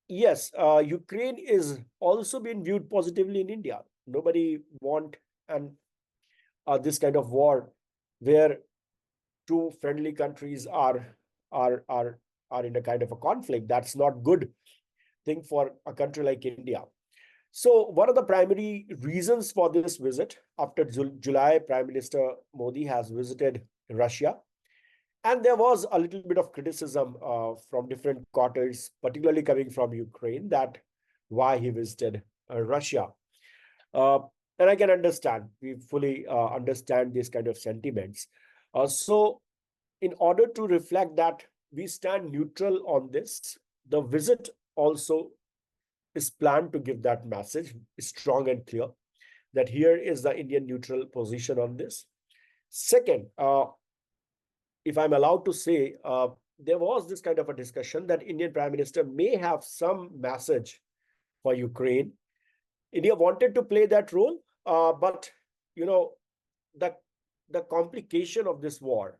yes, Ukraine is also being viewed positively in India. Nobody want this kind of war where two friendly countries are in a kind of a conflict. That's not good thing for a country like India. So one of the primary reasons for this visit, after July, Prime Minister Modi has visited Russia. And there was a little bit of criticism from different quarters, particularly coming from Ukraine, that why he visited Russia. And I can understand, we fully understand these kind of sentiments. So in order to reflect that we stand neutral on this, the visit also is planned to give that message strong and clear that here is the Indian neutral position on this. Second, if I'm allowed to say, there was this kind of a discussion that Indian Prime Minister may have some message for Ukraine. India wanted to play that role, but the complication of this war,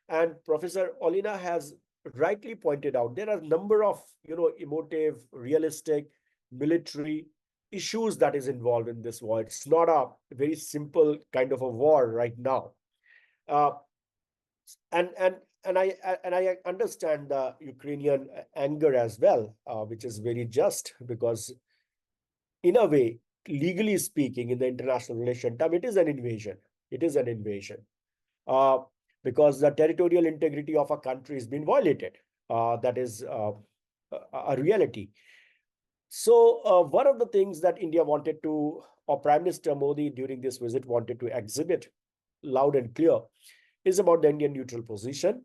and Professor Olina has rightly pointed out, there are a number of emotive, realistic, military issues that is involved in this war. It's not a very simple kind of a war right now. Uh, and I understand the Ukrainian anger as well, which is very just, because in a way, legally speaking, in the international relation term, it is an invasion. It is an invasion, uh, because the territorial integrity of a country has been violated. That is a reality. So one of the things that India wanted to, or Prime Minister Modi during this visit wanted to exhibit loud and clear, is about the Indian neutral position.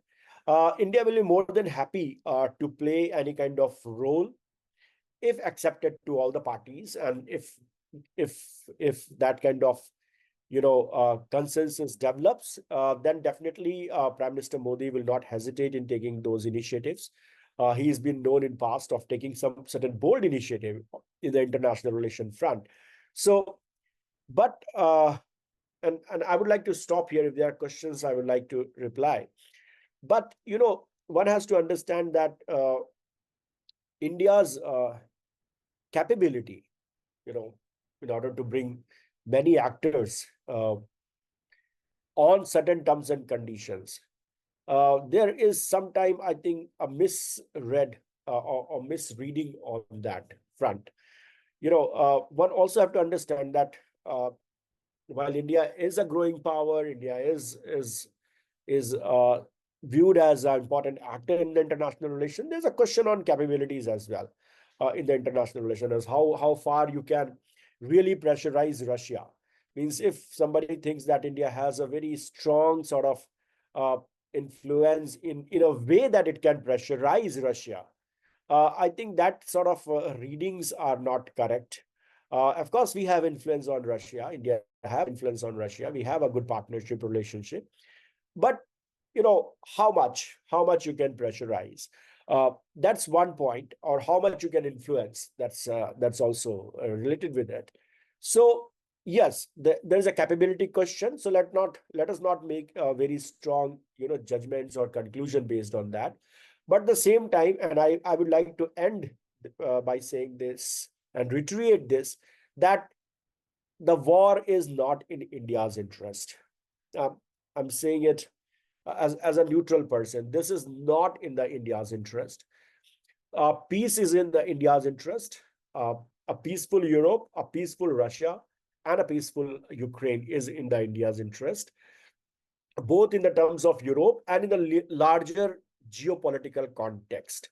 India will be more than happy to play any kind of role if accepted to all the parties, and if that kind of consensus develops, then definitely Prime Minister Modi will not hesitate in taking those initiatives. He's been known in past of taking some certain bold initiative in the international relation front. So, but and I would like to stop here. If there are questions, I would like to reply. But one has to understand that India's capability, in order to bring many actors on certain terms and conditions, there is sometime, I think, a misread or misreading on that front. One also have to understand that while India is a growing power, India is viewed as an important actor in the international relation. There's a question on capabilities as well in the international relation, as how far you can really pressurize Russia. Means if somebody thinks that India has a very strong sort of influence in a way that it can pressurize Russia, I think that sort of readings are not correct. Of course, we have influence on Russia. India have influence on Russia. We have a good partnership relationship. But how much you can pressurize, that's one point, or how much you can influence, that's also related with it. So yes, there's a capability question. So let us not make very strong judgments or conclusion based on that. But at the same time, and I would like to end by saying this and reiterate this, that the war is not in India's interest. I'm saying it as a neutral person. This is not in the India's interest. Peace is in the India's interest. A peaceful Europe, a peaceful Russia, and a peaceful Ukraine is in the India's interest, both in the terms of Europe and in the larger geopolitical context.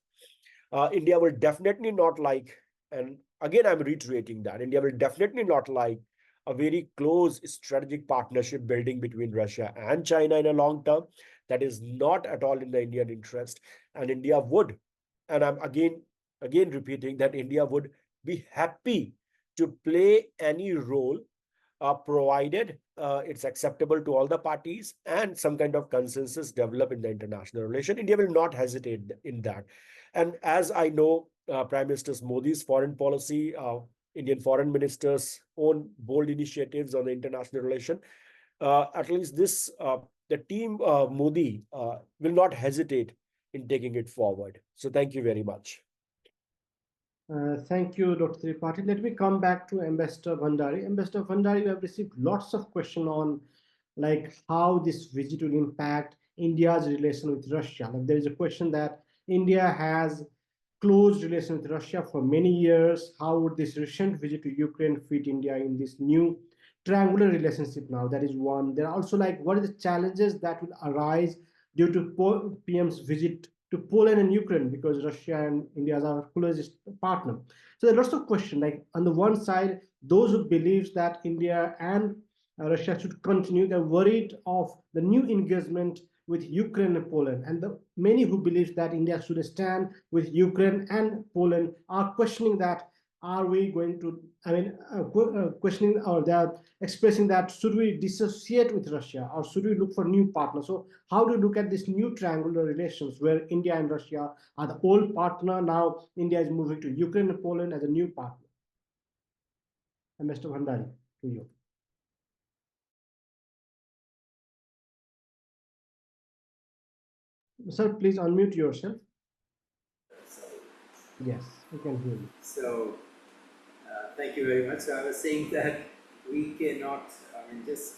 India will definitely not like, and again I'm reiterating that, India will definitely not like a very close strategic partnership building between Russia and China in a long term. That is not at all in the Indian interest. And India would, and I'm again repeating that India would be happy to play any role provided it's acceptable to all the parties and some kind of consensus develop in the international relation. India will not hesitate in that. And as I know, Prime Minister Modi's foreign policy, Indian foreign ministers' own bold initiatives on the international relation, at least this, the team Modi will not hesitate in taking it forward. So thank you very much. Thank you, Dr. Tripathi. Let me come back to Ambassador Bhandari. Ambassador Bhandari, you have received lots of questions on like how this visit will impact India's relation with Russia. Like there is a question that India has close relation with Russia for many years. How would this recent visit to Ukraine fit India in this new triangular relationship now? That is one. There are also like what are the challenges that will arise due to PM's visit to Poland and Ukraine, because Russia and India are our closest partner. So there are lots of questions. Like on the one side, those who believe that India and Russia should continue, they're worried of the new engagement with Ukraine and Poland. And the many who believe that India should stand with Ukraine and Poland are questioning that, are we going to, questioning, or they are expressing that should we dissociate with Russia or should we look for new partners? So how do you look at this new triangular relations where India and Russia are the old partner? Now India is moving to Ukraine and Poland as a new partner. And Mr. Bhandari, to you. Sir, please unmute yourself. Sorry. Yes, we can hear you. So Thank you very much. So I was saying that we cannot, I mean, just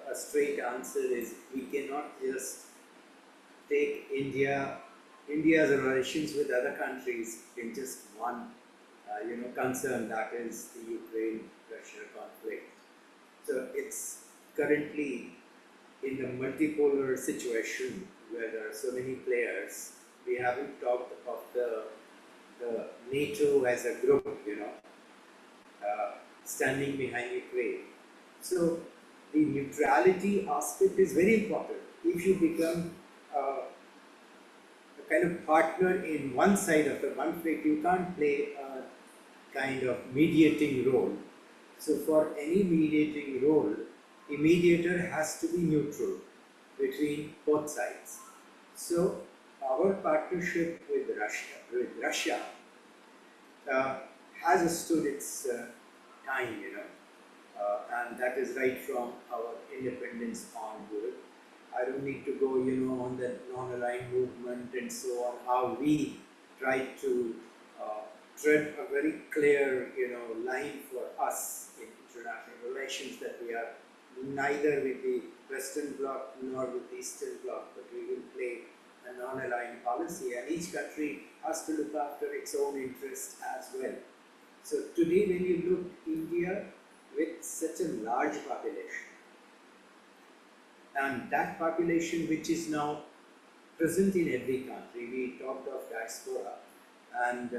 a straight answer is we cannot just take India's relations with other countries in just one, concern, that is the Ukraine-Russia conflict. So it's currently in the multipolar situation where there are so many players. We haven't talked of the NATO as a group, standing behind Ukraine. So the neutrality aspect is very important. If you become a kind of partner in one side of the conflict, you can't play a kind of mediating role. So for any mediating role, the mediator has to be neutral between both sides. So our partnership with Russia has stood its time, and that is right from our independence onward. I don't need to go, on the non-aligned movement and so on, how we try to tread a very clear, line for us in international relations, that we are neither with the Western Bloc nor with the Eastern Bloc, but we will play a non-aligned policy, and each country has to look after its own interests as well. So today, when you look India with such a large population, and that population which is now present in every country, we talked of diaspora, and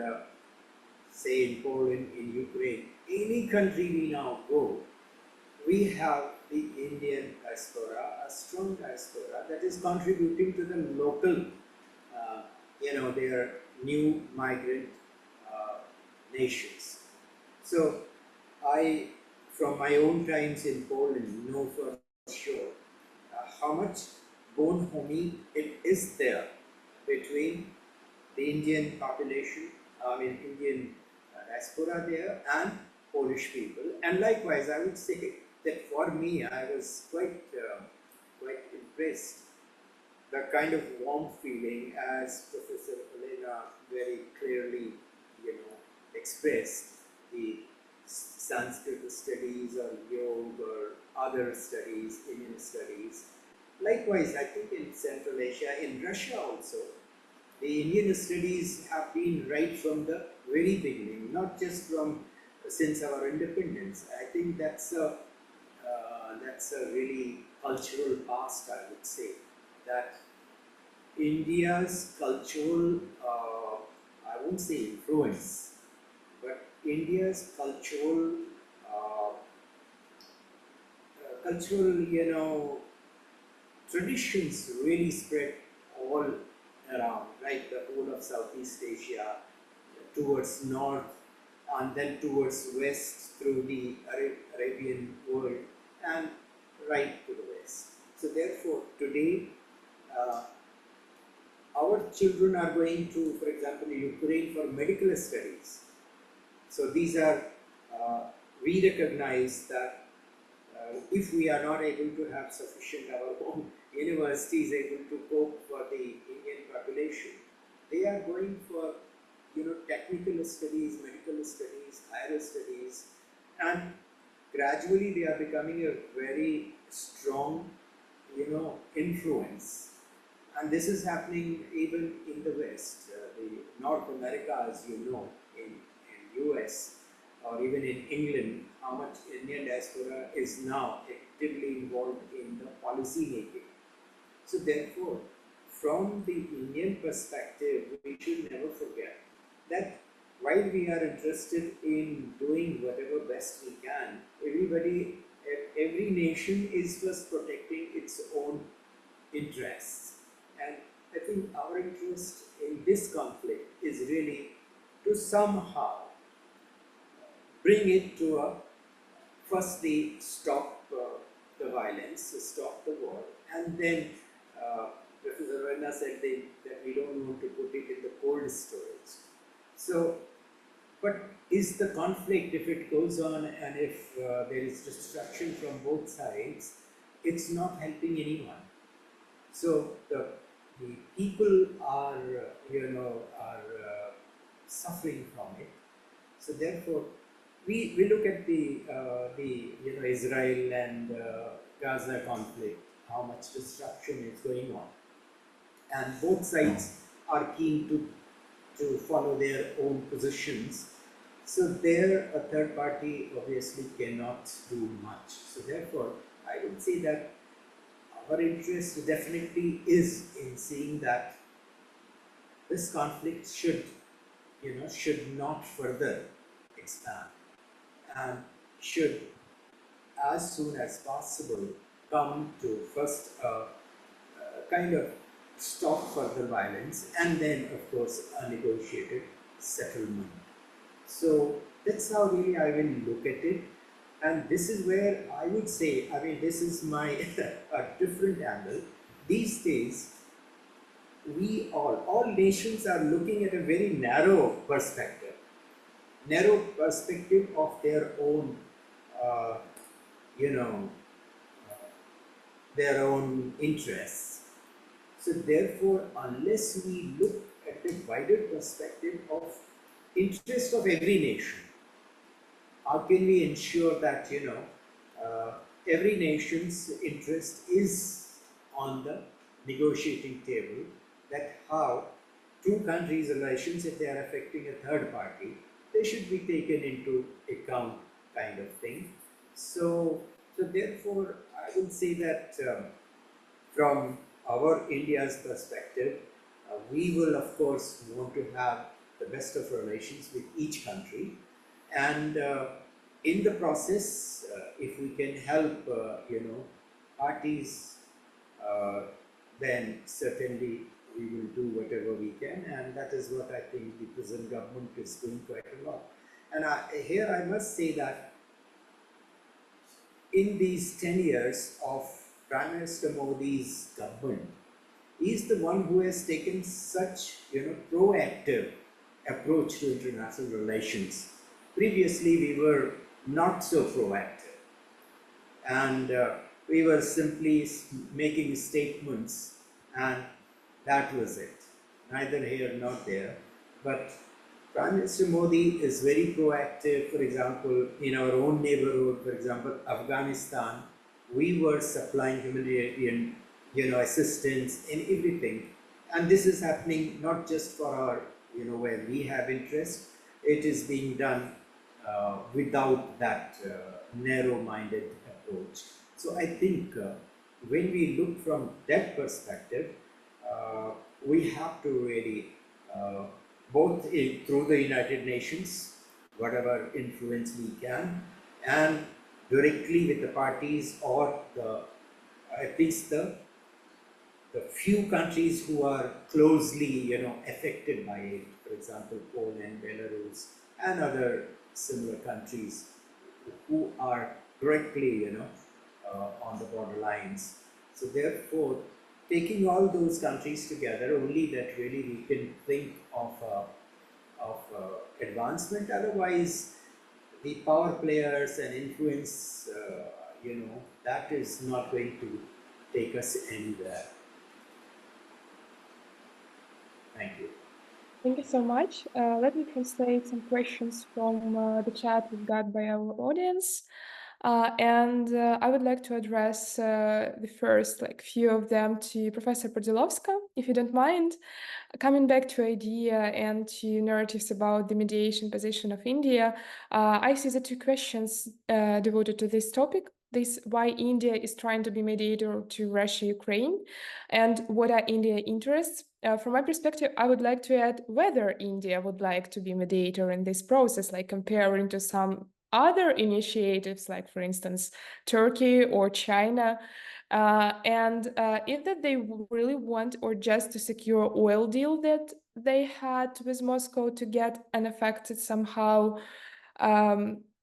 say in Poland, in Ukraine, any country we now go, we have the Indian diaspora, a strong diaspora that is contributing to the local, their new migrant nations. So I, from my own times in Poland, know for sure how much bonhomie it is there between the Indian population, Indian diaspora there, and Polish people. And likewise, I would say that for me, I was quite impressed. The kind of warm feeling, as Professor Elena very clearly, expressed, the Sanskrit studies or yoga or other studies, Indian studies. Likewise, I think in Central Asia, in Russia also, the Indian studies have been right from the very beginning, not just since our independence. I think that's a really cultural past, I would say, that India's cultural, I won't say influence, but India's cultural, traditions really spread all around, right? The whole of Southeast Asia, towards north, and then towards west through the Arabian world, and right to the west. So therefore, today, our children are going to, for example, Ukraine for medical studies. So these are, we recognize that if we are not able to have sufficient, our own universities able to cope for the Indian population, they are going for, technical studies, medical studies, higher studies, and gradually they are becoming a very strong, influence. And this is happening even in the West, the North America, as you know, in US, or even in England, how much Indian diaspora is now actively involved in the policy making. So therefore, from the Indian perspective, we should never forget that while we are interested in doing whatever best we can, every nation is first protecting its own interests. And I think our interest in this conflict is really to somehow bring it to firstly stop the violence, stop the war, and then Professor Verna said that we don't want to put it in the cold storage. So, but is the conflict, if it goes on and if there is destruction from both sides, it's not helping anyone. So the people are, suffering from it. So therefore, we look at the Israel and Gaza conflict, how much disruption is going on, and both sides are keen to follow their own positions. So there, a third party obviously cannot do much. So therefore, I would say that our interest definitely is in seeing that this conflict should not further expand, and should, as soon as possible, come to first kind of stop further violence, and then, of course, a negotiated settlement. So that's how really I will look at it. And this is where I would say, I mean, this is my a different angle. These days, we all nations are looking at a very narrow perspective of their own, their own interests. So therefore, unless we look at the wider perspective of interest of every nation, how can we ensure that every nation's interest is on the negotiating table, that how two countries' relations, if they are affecting a third party, they should be taken into account, kind of thing. So therefore, I would say that from our India's perspective, we will of course want to have the best of relations with each country, and in the process, if we can help parties, then certainly we will do whatever we can, and that is what I think the present government is doing quite a lot. And here I must say that in these 10 years of Prime Minister Modi's government, he is the one who has taken such proactive approach to international relations. Previously, we were not so proactive, and we were simply making statements, and that was it, neither here nor there. But Prime Minister Modi is very proactive. For example, in our own neighborhood, for example, Afghanistan, we were supplying humanitarian assistance in everything, and this is happening not just for our where we have interest. It is being done without that narrow-minded approach. So I think when we look from that perspective, we have to really both through the United Nations, whatever influence we can, and directly with the parties, or at least the few countries who are closely affected by it, for example, Poland, Belarus, and other similar countries who are directly on the borderlines. So therefore, taking all those countries together, only that really we can think of advancement. Otherwise, the power players and influence, that is not going to take us anywhere. Thank you. Thank you so much. Let me translate some questions from the chat we got by our audience. And I would like to address the first few of them to Professor Podilowska, if you don't mind. Coming back to idea and to narratives about the mediation position of India, I see the two questions devoted to this topic. This, why India is trying to be mediator to Russia-Ukraine, and what are India's interests. From my perspective, I would like to add whether India would like to be mediator in this process, like comparing to some other initiatives, like for instance, Turkey or China, and if that they really want, or just to secure oil deal that they had with Moscow to get unaffected somehow,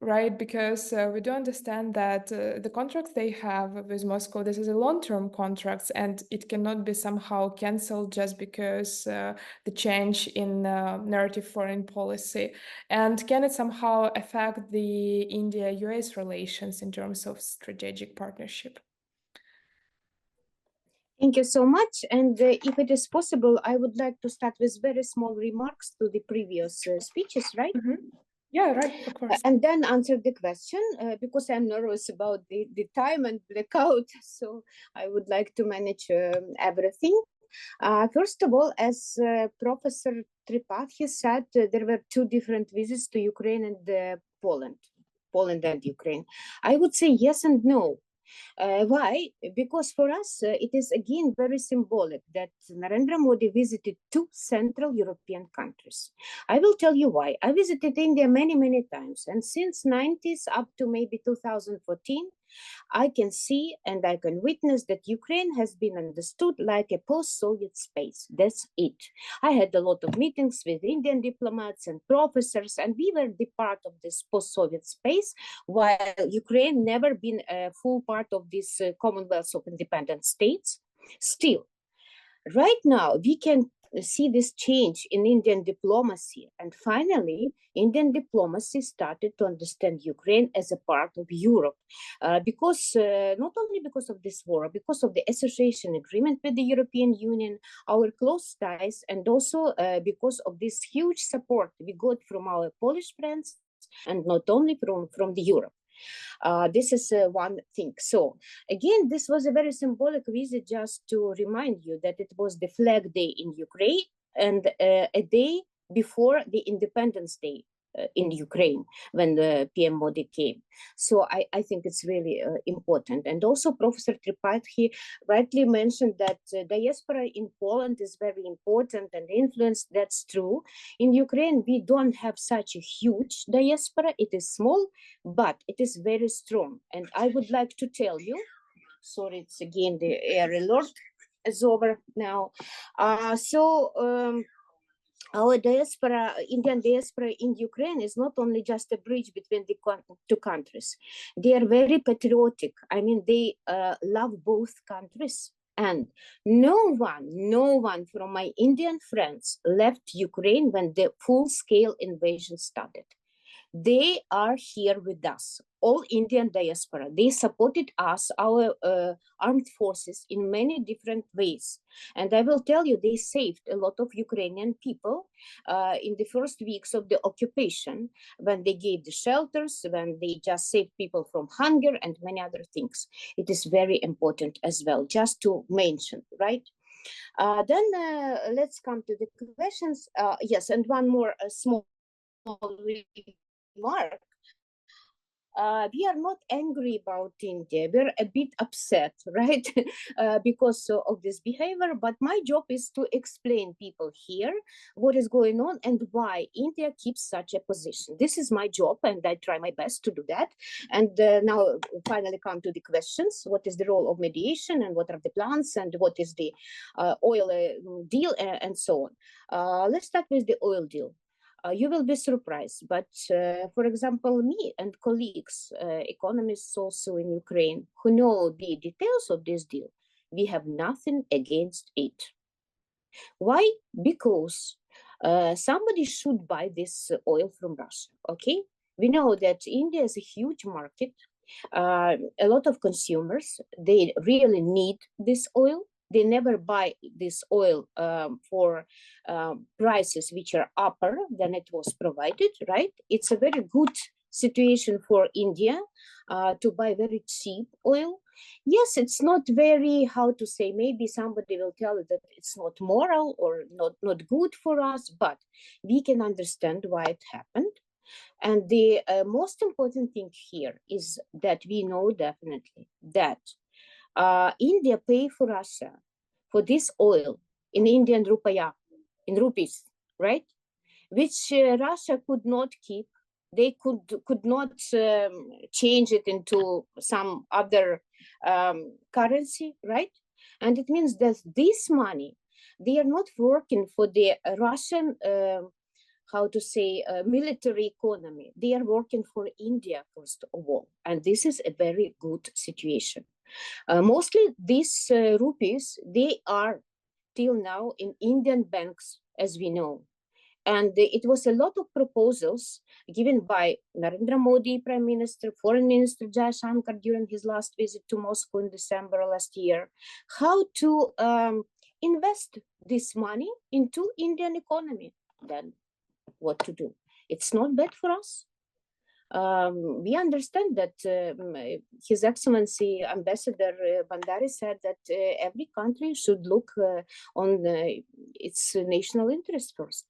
right? Because we do understand that the contracts they have with Moscow, this is a long-term contracts, and it cannot be somehow cancelled just because the change in narrative foreign policy. And can it somehow affect the India-US relations in terms of strategic partnership? Thank you so much. And if it is possible, I would like to start with very small remarks to the previous speeches, right? Mm-hmm. Yeah, right, of course. And then answer the question because I'm nervous about the time and blackout. So I would like to manage everything. First of all, as Professor Tripathi said, there were two different visits to Ukraine and Poland and Ukraine. I would say yes and no. Why? Because for us, it is again very symbolic that Narendra Modi visited two Central European countries. I will tell you why. I visited India many, many times. And since 90s up to maybe 2014, I can see and I can witness that Ukraine has been understood like a post-Soviet space. That's it. I had a lot of meetings with Indian diplomats and professors, and we were the part of this post-Soviet space, while Ukraine never been a full part of this Commonwealth of Independent States. Still, right now, we can see this change in Indian diplomacy. And finally, Indian diplomacy started to understand Ukraine as a part of Europe because not only because of this war, because of the association agreement with the European Union, our close ties, and also because of this huge support we got from our Polish friends and not only from the Europe. This is one thing. So again, this was a very symbolic visit just to remind you that it was the flag day in Ukraine and a day before the Independence Day in Ukraine when the PM Modi came. So I think it's really important. And also Professor Tripathi rightly mentioned that diaspora in Poland is very important and influence. That's true. In Ukraine, we don't have such a huge diaspora. It is small, but it is very strong. And I would like to tell you, sorry, it's again the air alert is over now. Our diaspora, Indian diaspora in Ukraine is not only just a bridge between the two countries. They are very patriotic. I mean, they love both countries. And no one from my Indian friends left Ukraine when the full-scale invasion started. They are here with us, all Indian diaspora. They supported us, our armed forces, in many different ways. And I will tell you, they saved a lot of Ukrainian people in the first weeks of the occupation, when they gave the shelters, when they just saved people from hunger and many other things. It is very important as well, just to mention, right? Then let's come to the questions. Yes, and one more small remark. We are not angry about India. We're a bit upset, right? Because of this behavior. But my job is to explain people here what is going on and why India keeps such a position. This is my job, and I try my best to do that. And now finally come to the questions. What is the role of mediation, and what are the plans, and what is the oil deal, and so on. Let's start with the oil deal. You will be surprised, but for example, me and colleagues, economists also in Ukraine, who know the details of this deal, we have nothing against it. Why? Because somebody should buy this oil from Russia, okay? We know that India is a huge market, a lot of consumers, they really need this oil. They never buy this oil for prices which are upper than it was provided, right? It's a very good situation for India to buy very cheap oil. Yes, it's not very, how to say, maybe somebody will tell you that it's not moral or not good for us, but we can understand why it happened. And the most important thing here is that we know definitely that India pay for Russia for this oil in Indian rupaya, in rupees, right? Which Russia could not keep. They could not change it into some other currency, right? And it means that this money, they are not working for the Russian, how to say, military economy. They are working for India, first of all. And this is a very good situation. Mostly these rupees, they are till now in Indian banks, as we know. And it was a lot of proposals given by Narendra Modi, Prime Minister, Foreign Minister Jaishankar during his last visit to Moscow in December last year, how to invest this money into Indian economy. Then what to do? It's not bad for us. We understand that His Excellency Ambassador Bandari said that every country should look on its national interest first.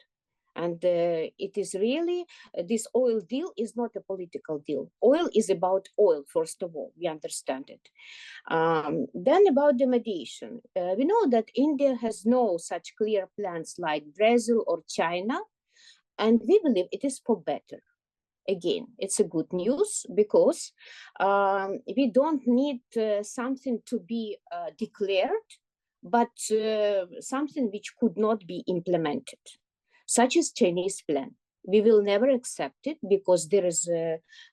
And it is really, this oil deal is not a political deal. Oil is about oil, first of all, we understand it. Then about the mediation. We know that India has no such clear plans like Brazil or China, and we believe it is for better. Again, it's a good news because we don't need something to be declared, but something which could not be implemented, such as Chinese plan. We will never accept it because there is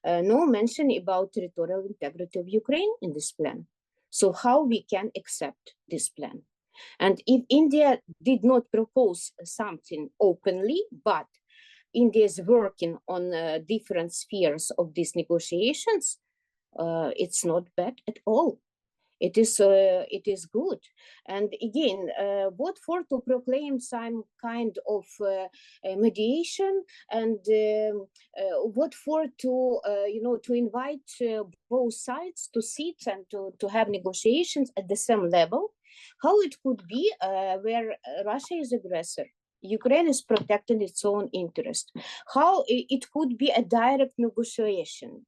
no mention about territorial integrity of Ukraine in this plan. So how we can accept this plan? And if India did not propose something openly, but India is working on different spheres of these negotiations, it's not bad at all. It is good. And again, what for to proclaim some kind of mediation, and what for to to invite both sides to sit and to have negotiations at the same level? How it could be where Russia is aggressor? Ukraine is protecting its own interest. How it could be a direct negotiation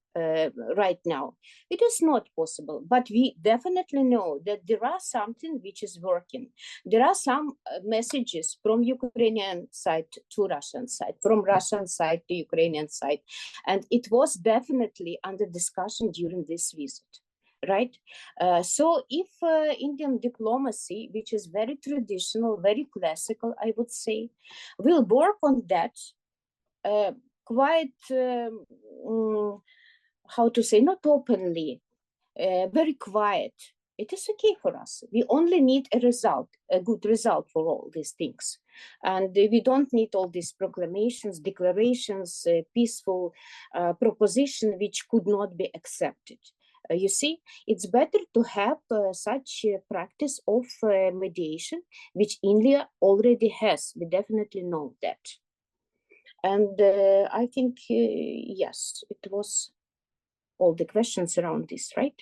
right now? It is not possible, but we definitely know that there are something which is working. There are some messages from Ukrainian side to Russian side, from Russian side to Ukrainian side, and it was definitely under discussion during this visit. Right? So if Indian diplomacy, which is very traditional, very classical, I would say, will work on that quite, how to say, not openly, very quiet, it is okay for us. We only need a result, a good result for all these things. And we don't need all these proclamations, declarations, peaceful proposition which could not be accepted. You see, it's better to have such a practice of mediation, which India already has. We definitely know that. And I think, yes, it was all the questions around this, right?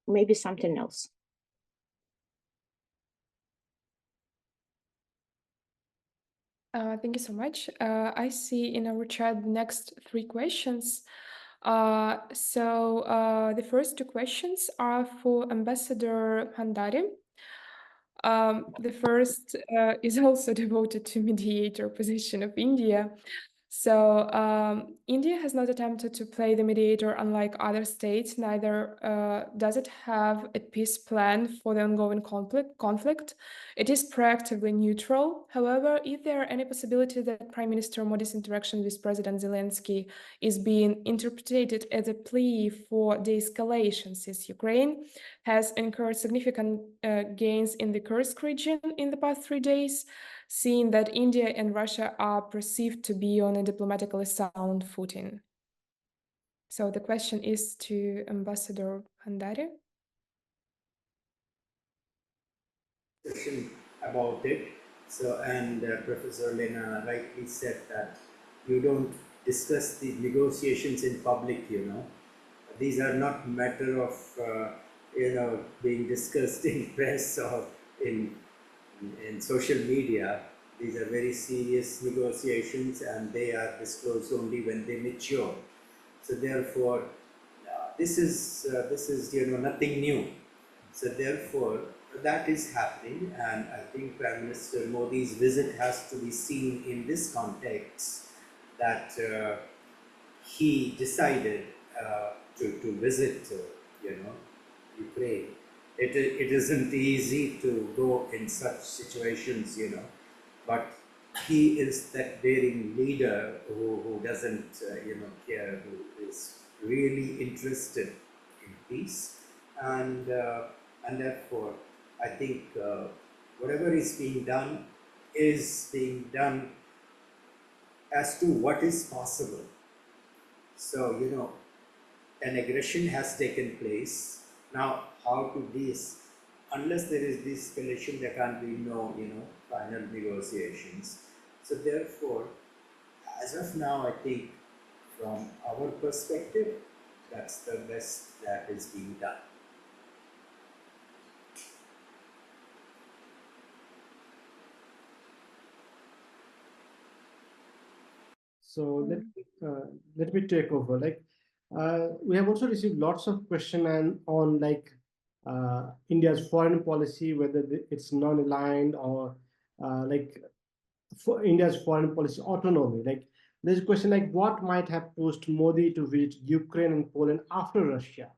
Maybe something else. Thank you so much. I see in our chat the next 3 questions. The first 2 questions are for Ambassador Handari. The first is also devoted to mediator position of India. So India has not attempted to play the mediator, unlike other states. Neither does it have a peace plan for the ongoing conflict. It is proactively neutral. However, if there are any possibility that Prime Minister Modi's interaction with President Zelensky is being interpreted as a plea for de-escalation, since Ukraine has incurred significant gains in the Kursk region in the past 3 days, seeing that India and Russia are perceived to be on a diplomatically sound footing. So the question is to Ambassador Handari. Question about it. So, and Professor Lena rightly said that you don't discuss the negotiations in public, you know. These are not matter of, being discussed in press or in social media. These are very serious negotiations, and they are disclosed only when they mature. So therefore, this is nothing new. So therefore, that is happening, and I think Prime Minister Modi's visit has to be seen in this context, that he decided to visit, Ukraine. It isn't easy to go in such situations, but he is that daring leader who doesn't, care, who is really interested in peace, and therefore, I think whatever is being done as to what is possible. So, an aggression has taken place. Now, how to this? Unless there is de-escalation, there can't be no, final negotiations. So therefore, as of now, I think from our perspective, that's the best that is being done. So let me take over. Like we have also received lots of questions on like India's foreign policy, whether it's non-aligned or like for India's foreign policy autonomy. Like there's a question like what might have pushed Modi to visit Ukraine and Poland after Russia?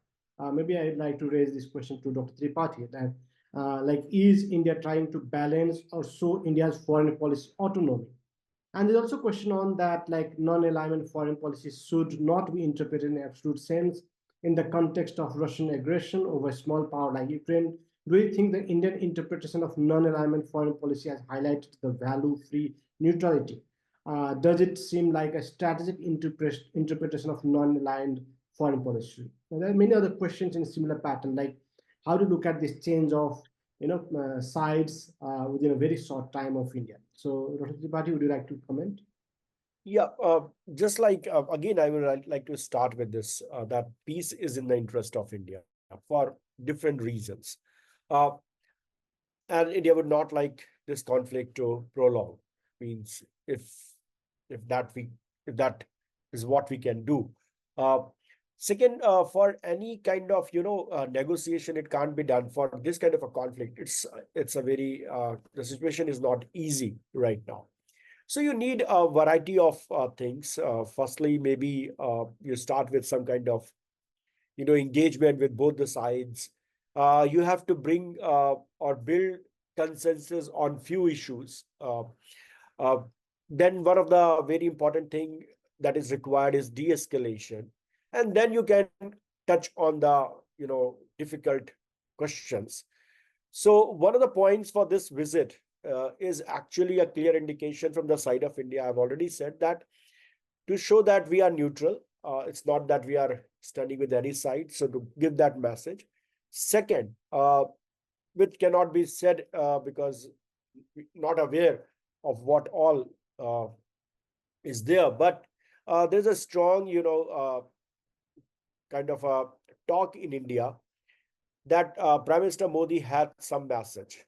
Maybe I'd like to raise this question to Dr. Tripathi. That like is India trying to balance or show India's foreign policy autonomy? And there's also a question on that, like non-alignment foreign policy should not be interpreted in absolute sense in the context of Russian aggression over a small power like Ukraine. Do you think the Indian interpretation of non-alignment foreign policy has highlighted the value-free neutrality? Does it seem like a strategic interpretation of non-aligned foreign policy? And there are many other questions in similar pattern, like how to look at this change of sides within a very short time of India. So, Dr. Tripathi, would you like to comment? Yeah, just like again, I would like to start with this that peace is in the interest of India for different reasons. Uh, and India would not like this conflict to prolong. Means if that is what we can do. Uh, Second, for any kind of negotiation, it can't be done for this kind of a conflict. It's a very the situation is not easy right now. So you need a variety of things. Firstly, maybe you start with some kind of engagement with both the sides. You have to bring or build consensus on few issues. Uh, then one of the very important thing that is required is de-escalation, and then you can touch on the difficult questions. So one of the points for this visit is actually a clear indication from the side of India. I've already said that to show that we are neutral. It's not that we are standing with any side. So to give that message. Second, which cannot be said because we're not aware of what all is there, but there's a strong, kind of a talk in India that Prime Minister Modi had some message.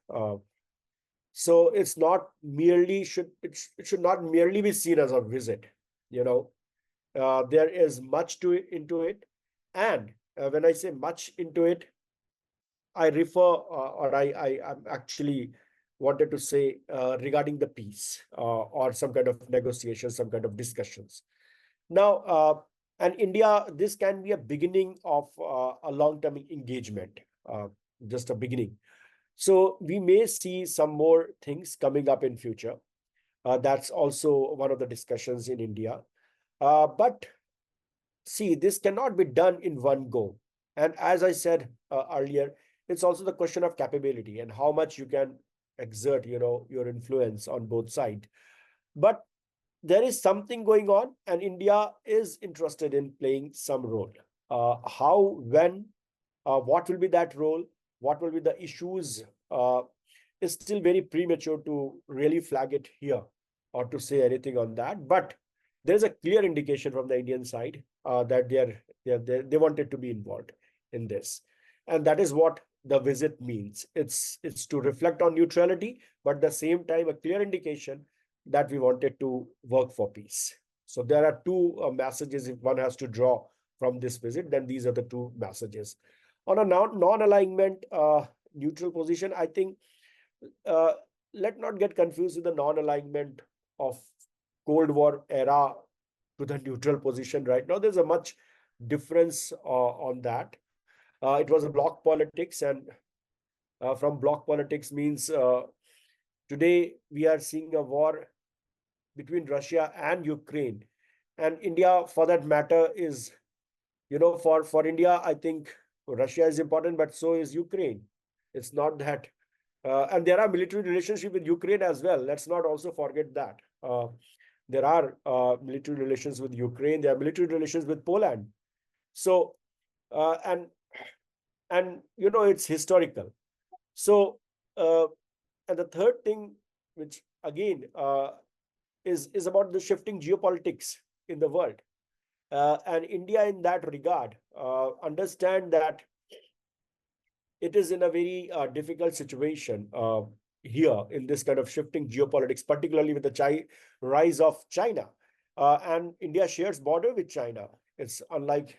So it's not merely it should not merely be seen as a visit. There is much into it, and when I say much into it, I refer or I'm actually wanted to say regarding the peace or some kind of negotiations, some kind of discussions. Now, and India, this can be a beginning of a long-term engagement, just a beginning. So we may see some more things coming up in future. That's also one of the discussions in India. But see, this cannot be done in one go. And as I said earlier, it's also the question of capability and how much you can exert, your influence on both sides. But there is something going on, and India is interested in playing some role. How, when, what will be that role? What will be the issues? Is still very premature to really flag it here or to say anything on that. But there's a clear indication from the Indian side that they wanted to be involved in this, and that is what the visit means. It's to reflect on neutrality, but at the same time a clear indication that we wanted to work for peace. So there are two messages. If one has to draw from this visit, then these are the two messages. On a non-alignment neutral position, I think let not get confused with the non-alignment of Cold War era to the neutral position right now. There's a much difference on that. It was a bloc politics, and from bloc politics means today we are seeing a war between Russia and Ukraine, and India, for that matter, is for India, I think Russia is important, but so is Ukraine. It's not that, and there are military relationship with Ukraine as well. Let's not also forget that. There are military relations with Ukraine. There are military relations with Poland. So, and it's historical. So, and the third thing, which again, is about the shifting geopolitics in the world. And India, in that regard, understand that it is in a very difficult situation here in this kind of shifting geopolitics, particularly with the rise of China. And India shares border with China. It's unlike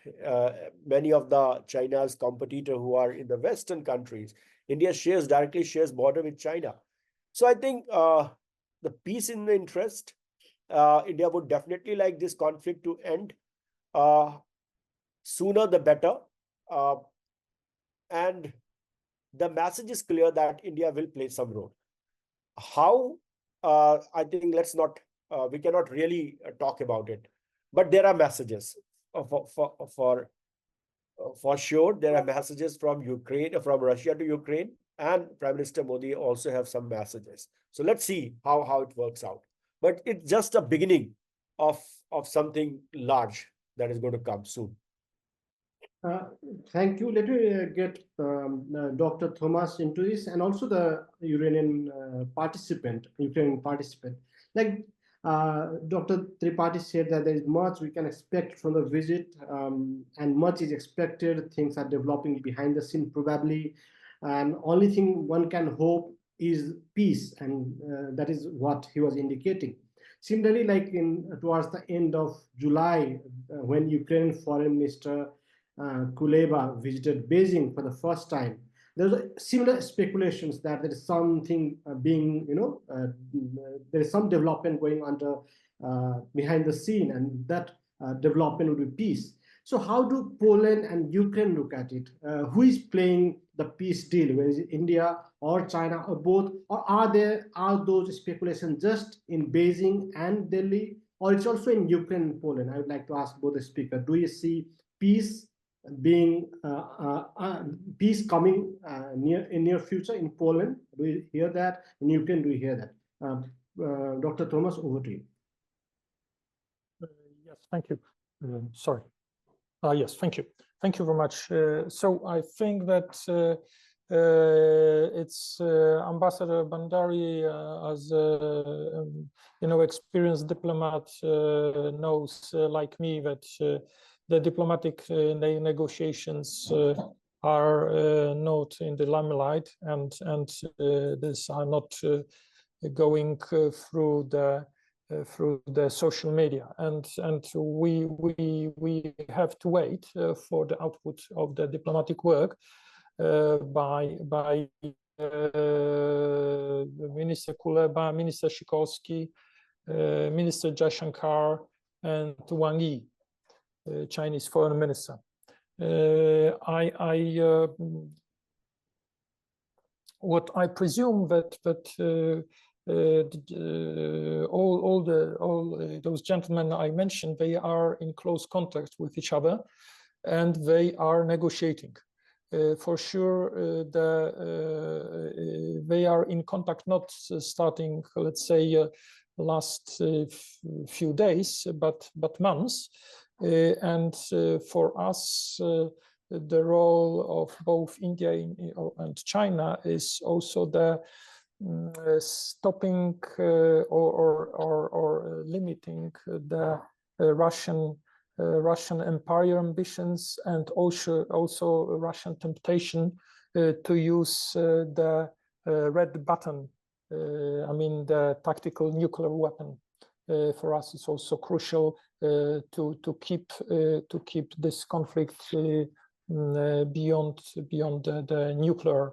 many of the China's competitors who are in the Western countries. India directly shares border with China. So I think the peace in the interest, India would definitely like this conflict to end sooner the better. And the message is clear that India will play some role. How? I think we cannot really talk about it. But there are messages for sure. There are messages from Ukraine, from Russia to Ukraine, and Prime Minister Modi also have some messages. So let's see how it works out. But it's just a beginning of something large that is going to come soon. Thank you. Let me get Dr. Tomasz into this, and also the Ukrainian participant. Like Dr. Tripathi said, that there is much we can expect from the visit, and much is expected. Things are developing behind the scene probably, and only thing one can hope is peace, and that is what he was indicating. Similarly, like towards the end of July, when Ukrainian Foreign Minister Kuleba visited Beijing for the first time, there was similar speculations that there is something there is some development going under behind the scene, and that development would be peace. So how do Poland and Ukraine look at it? Who is playing the peace deal? Whether it India or China or both? Or are those speculations just in Beijing and Delhi, or it's also in Ukraine and Poland? I would like to ask both the speakers. Do you see peace being peace coming in near future in Poland? Do you hear that? In Ukraine, do you hear that? Dr. Tomasz, over to you. Yes, thank you. Sorry. Yes, thank you. Thank you very much. So I think that it's Ambassador Bandari, as experienced diplomat, knows like me that the diplomatic negotiations are not in the limelight, and these are not going through the social media, and we have to wait for the output of the diplomatic work by Minister Kuleba, Minister Sikorski, Minister Jaishankar, and Wang Yi, Chinese foreign minister. What I presume that all those gentlemen I mentioned, they are in close contact with each other, and they are negotiating. For sure, they are in contact, not starting, let's say, last few days, but months. And for us, the role of both India and China is also the stopping or limiting the Russian empire ambitions, and also Russian temptation to use the red button. I mean, the tactical nuclear weapon. For us, it's also crucial to keep this conflict beyond the nuclear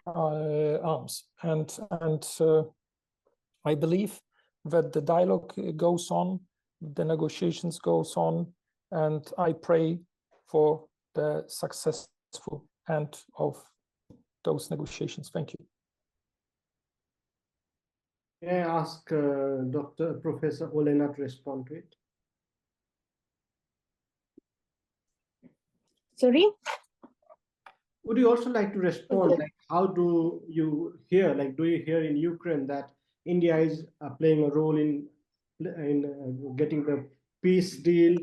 arms. And I believe that the dialogue goes on, the negotiations goes on, and I pray for the successful end of those negotiations. Thank you. May I ask Professor Olena to respond to it? Sorry? Would you also like to respond? Okay. Like, how do you hear? Like, do you hear in Ukraine that India is playing a role in getting the peace deal,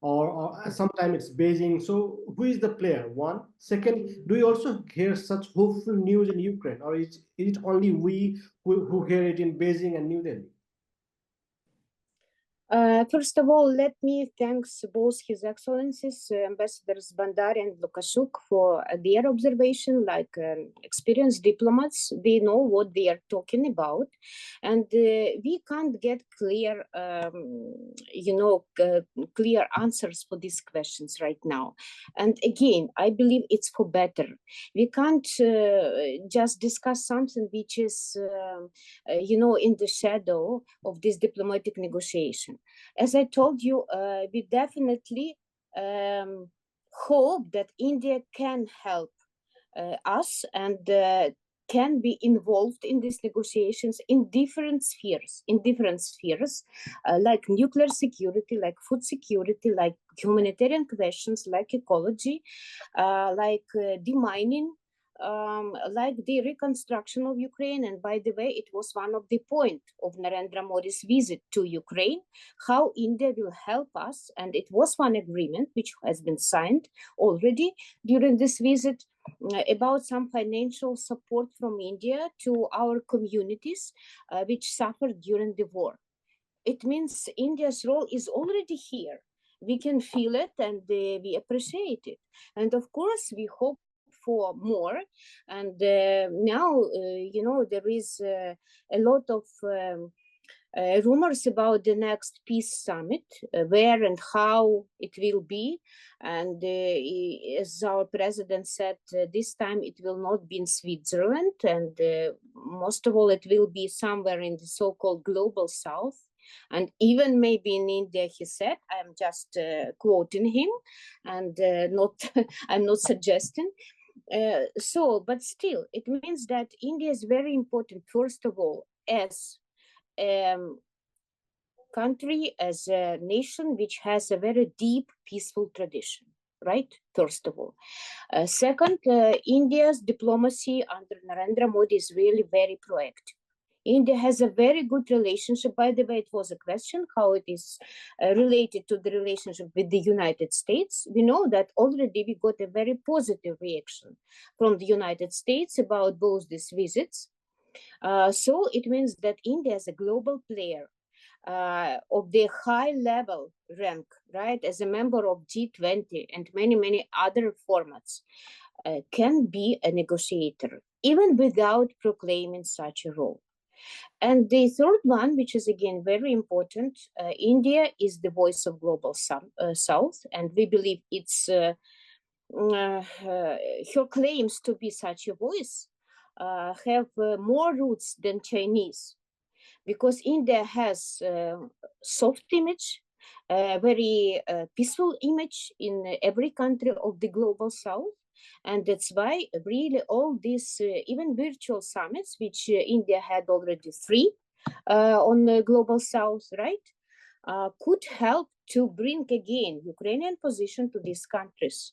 or sometimes it's Beijing? So, who is the player? One. Second, do you also hear such hopeful news in Ukraine, or is it only we who hear it in Beijing and New Delhi? First of all, let me thank both His Excellencies, Ambassadors Bandari and Łukaszuk for their observation, like experienced diplomats. They know what they are talking about. And we can't get clear, clear answers for these questions right now. And again, I believe it's for better. We can't just discuss something which is, in the shadow of this diplomatic negotiation. As I told you, we definitely hope that India can help us and can be involved in these negotiations in different spheres, like nuclear security, like food security, like humanitarian questions, like ecology, like demining, like the reconstruction of Ukraine. And by the way, it was one of the points of Narendra Modi's visit to Ukraine, how India will help us. And it was one agreement which has been signed already during this visit about some financial support from India to our communities which suffered during the war. It means India's role is already here. We can feel it and we appreciate it. And of course, we hope for more. And now, there is a lot of rumors about the next peace summit, where and how it will be. And as our president said, this time it will not be in Switzerland. And most of all, it will be somewhere in the so-called global south. And even maybe in India, he said. I'm just quoting him, and I'm not suggesting. But still, it means that India is very important, first of all, as a country, as a nation which has a very deep, peaceful tradition, right? First of all. Second, India's diplomacy under Narendra Modi is really very proactive. India has a very good relationship. By the way, it was a question how it is related to the relationship with the United States. We know that already we got a very positive reaction from the United States about both these visits. So it means that India is a global player of the high level rank, right? As a member of G20 and many, many other formats, can be a negotiator, even without proclaiming such a role. And the third one, which is again very important, India is the voice of global South, and we believe it's her claims to be such a voice have more roots than Chinese, because India has a soft image, a very peaceful image in every country of the global South. And that's why really all these, even virtual summits, which India had already 3 on the global South, right, could help to bring again Ukrainian position to these countries,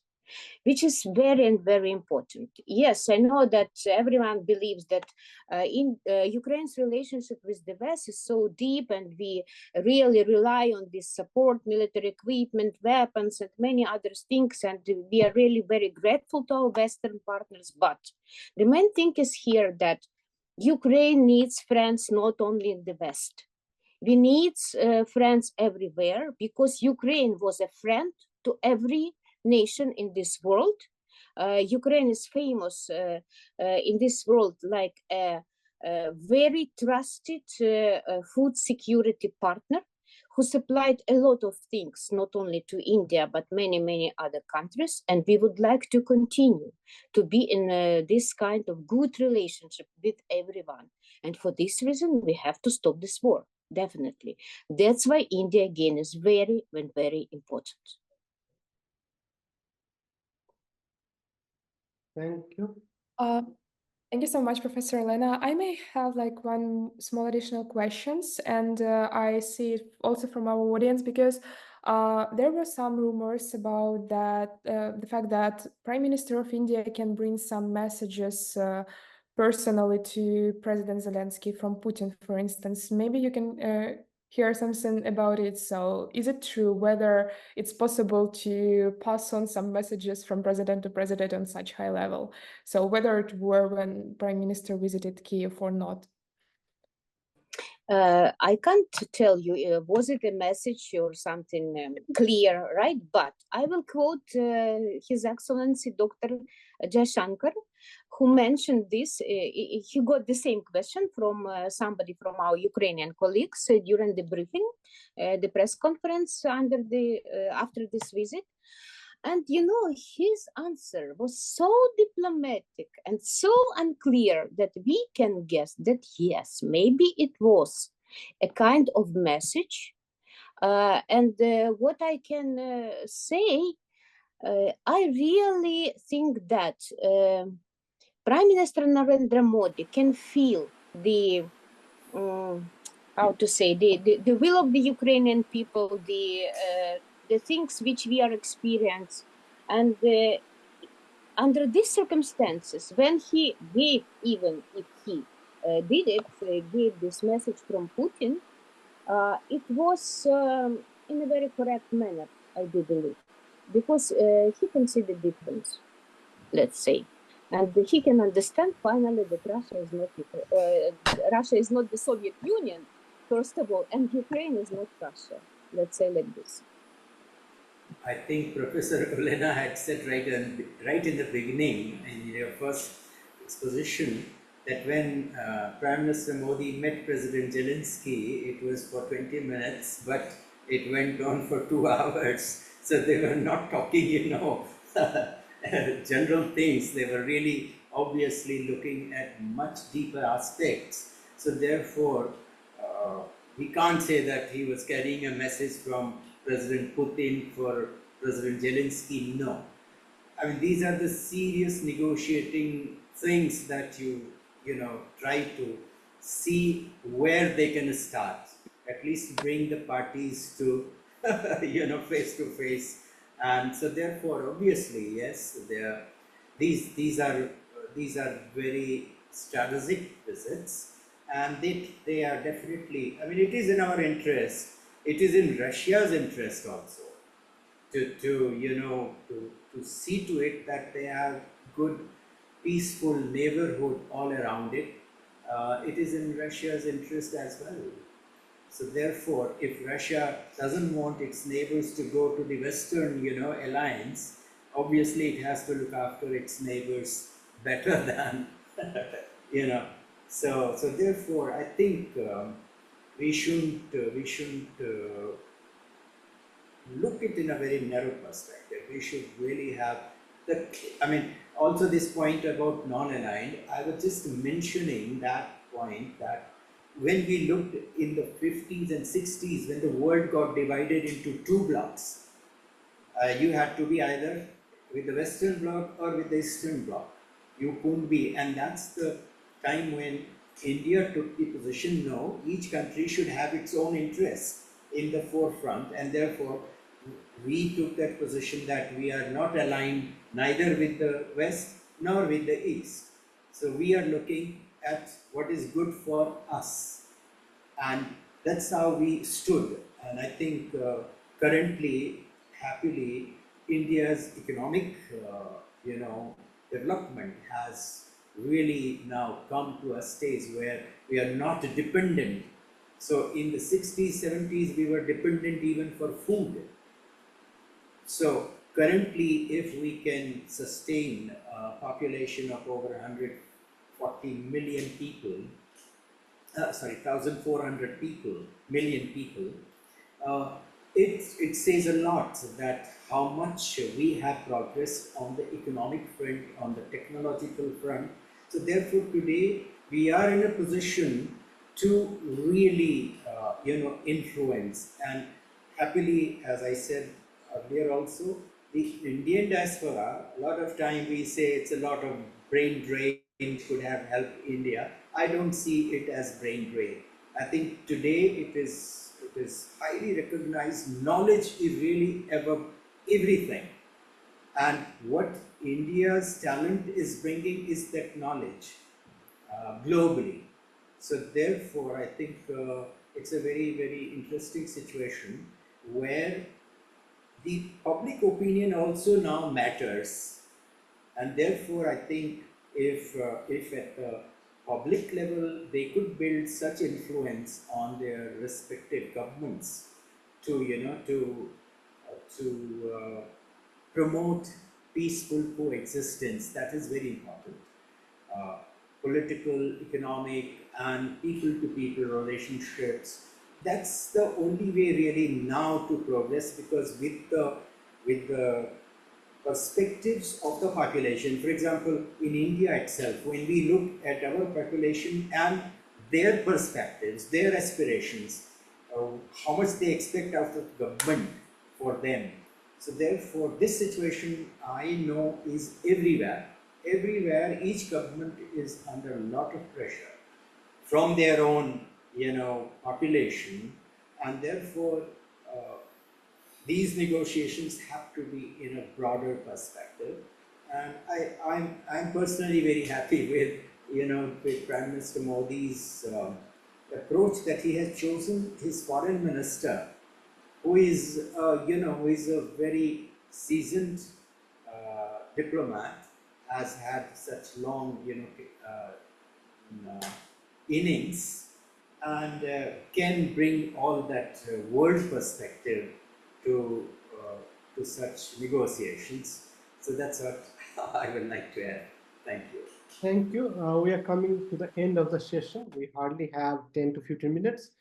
which is very and very important. Yes, I know that everyone believes that Ukraine's relationship with the West is so deep, and we really rely on this support, military equipment, weapons, and many other things, and we are really very grateful to our Western partners. But the main thing is here that Ukraine needs friends not only in the West. We need friends everywhere, because Ukraine was a friend to every nation in this world. Ukraine is famous in this world like a very trusted food security partner who supplied a lot of things, not only to India, but many, many other countries. And we would like to continue to be in this kind of good relationship with everyone. And for this reason, we have to stop this war, definitely. That's why India again is very, very important. Thank you. Thank you so much, Professor Elena. I may have like one small additional questions, and I see it also from our audience, because there were some rumors about that the fact that Prime Minister of India can bring some messages personally to President Zelensky from Putin, for instance. Maybe you can hear something about it. So is it true whether it's possible to pass on some messages from president to president on such high level? So whether it were when Prime Minister visited Kiev or not? I can't tell you, was it a message or something clear, right? But I will quote His Excellency Dr. Jaishankar, who mentioned this. He got the same question from somebody from our Ukrainian colleagues during the briefing, the press conference after this visit. And you know, his answer was so diplomatic and so unclear that we can guess that yes, maybe it was a kind of message. What I can say, I really think that Prime Minister Narendra Modi can feel the how to say the will of the Ukrainian people, the things which we are experiencing, and under these circumstances, when he gave, even if he gave this message from Putin, it was in a very correct manner, I do believe, because he can see the difference, let's say, and he can understand finally that Russia is not the Soviet Union, first of all, and Ukraine is not Russia. Let's say like this. I think Professor Olena had said right in the beginning, in your first exposition, that when Prime Minister Modi met President Zelensky, it was for 20 minutes, but it went on for 2 hours. So they were not talking, general things. They were really obviously looking at much deeper aspects. So therefore, we can't say that he was carrying a message from President Putin for President Zelensky. No. I mean, these are the serious negotiating things that you try to see where they can start. At least bring the parties to, face to face. And so therefore, obviously, yes, these are very strategic visits, and they are definitely, I mean, it is in our interest. It is in Russia's interest also to see to it that they have good, peaceful neighborhood all around it. It is in Russia's interest as well. So therefore, if Russia doesn't want its neighbors to go to the Western, alliance, obviously it has to look after its neighbors better than, So therefore, I think we shouldn't look it in a very narrow perspective. We should really have also this point about non-aligned, I was just mentioning that point, that when we looked in the 50s and 60s, when the world got divided into 2 blocks, you had to be either with the Western bloc or with the Eastern bloc. You couldn't be, and that's the time when India took the position, no, each country should have its own interests in the forefront, and therefore we took that position that we are not aligned neither with the West nor with the East. So we are looking at what is good for us, and that's how we stood. And I think currently, happily, India's economic development has really now come to a stage where we are not dependent. So in the 60s, 70s, we were dependent even for food. So currently, if we can sustain a population of over 140 million people, 1,400 million people, it says a lot that how much we have progressed on the economic front, on the technological front. So therefore, today we are in a position to really, influence. And happily, as I said earlier also, the Indian diaspora, a lot of time we say it's a lot of brain drain could have helped India. I don't see it as brain drain. I think today it is highly recognized. Knowledge is really everything. And what India's talent is bringing is that knowledge globally. So therefore, I think it's a very, very interesting situation where the public opinion also now matters. And therefore, I think if at the public level, they could build such influence on their respective governments to, promote peaceful coexistence. That is very important. Political, economic, and people-to-people relationships. That's the only way really now to progress, because with the perspectives of the population, for example, in India itself, when we look at our population and their perspectives, their aspirations, how much they expect out of government for them. So therefore, this situation I know is everywhere. Everywhere, each government is under a lot of pressure from their own, population, and therefore these negotiations have to be in a broader perspective. And I'm personally very happy with, with Prime Minister Modi's approach that he has chosen. His foreign minister, who is, who is a very seasoned diplomat, has had such long, innings, and can bring all that world perspective to such negotiations. So that's what I would like to add. Thank you. Thank you. We are coming to the end of the session. We hardly have 10 to 15 minutes.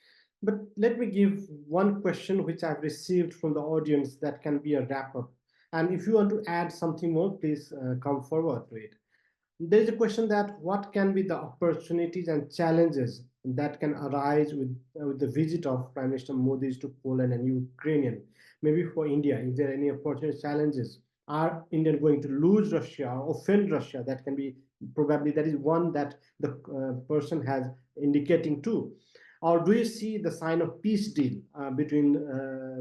But let me give one question which I've received from the audience that can be a wrap up. And if you want to add something more, please come forward to it. There is a question that what can be the opportunities and challenges that can arise with the visit of Prime Minister Modi to Poland and Ukraine? Maybe for India, if there are any opportunity challenges, are India going to lose Russia or offend Russia? That can be probably, that is one that the person has indicating too. Or do you see the sign of peace deal between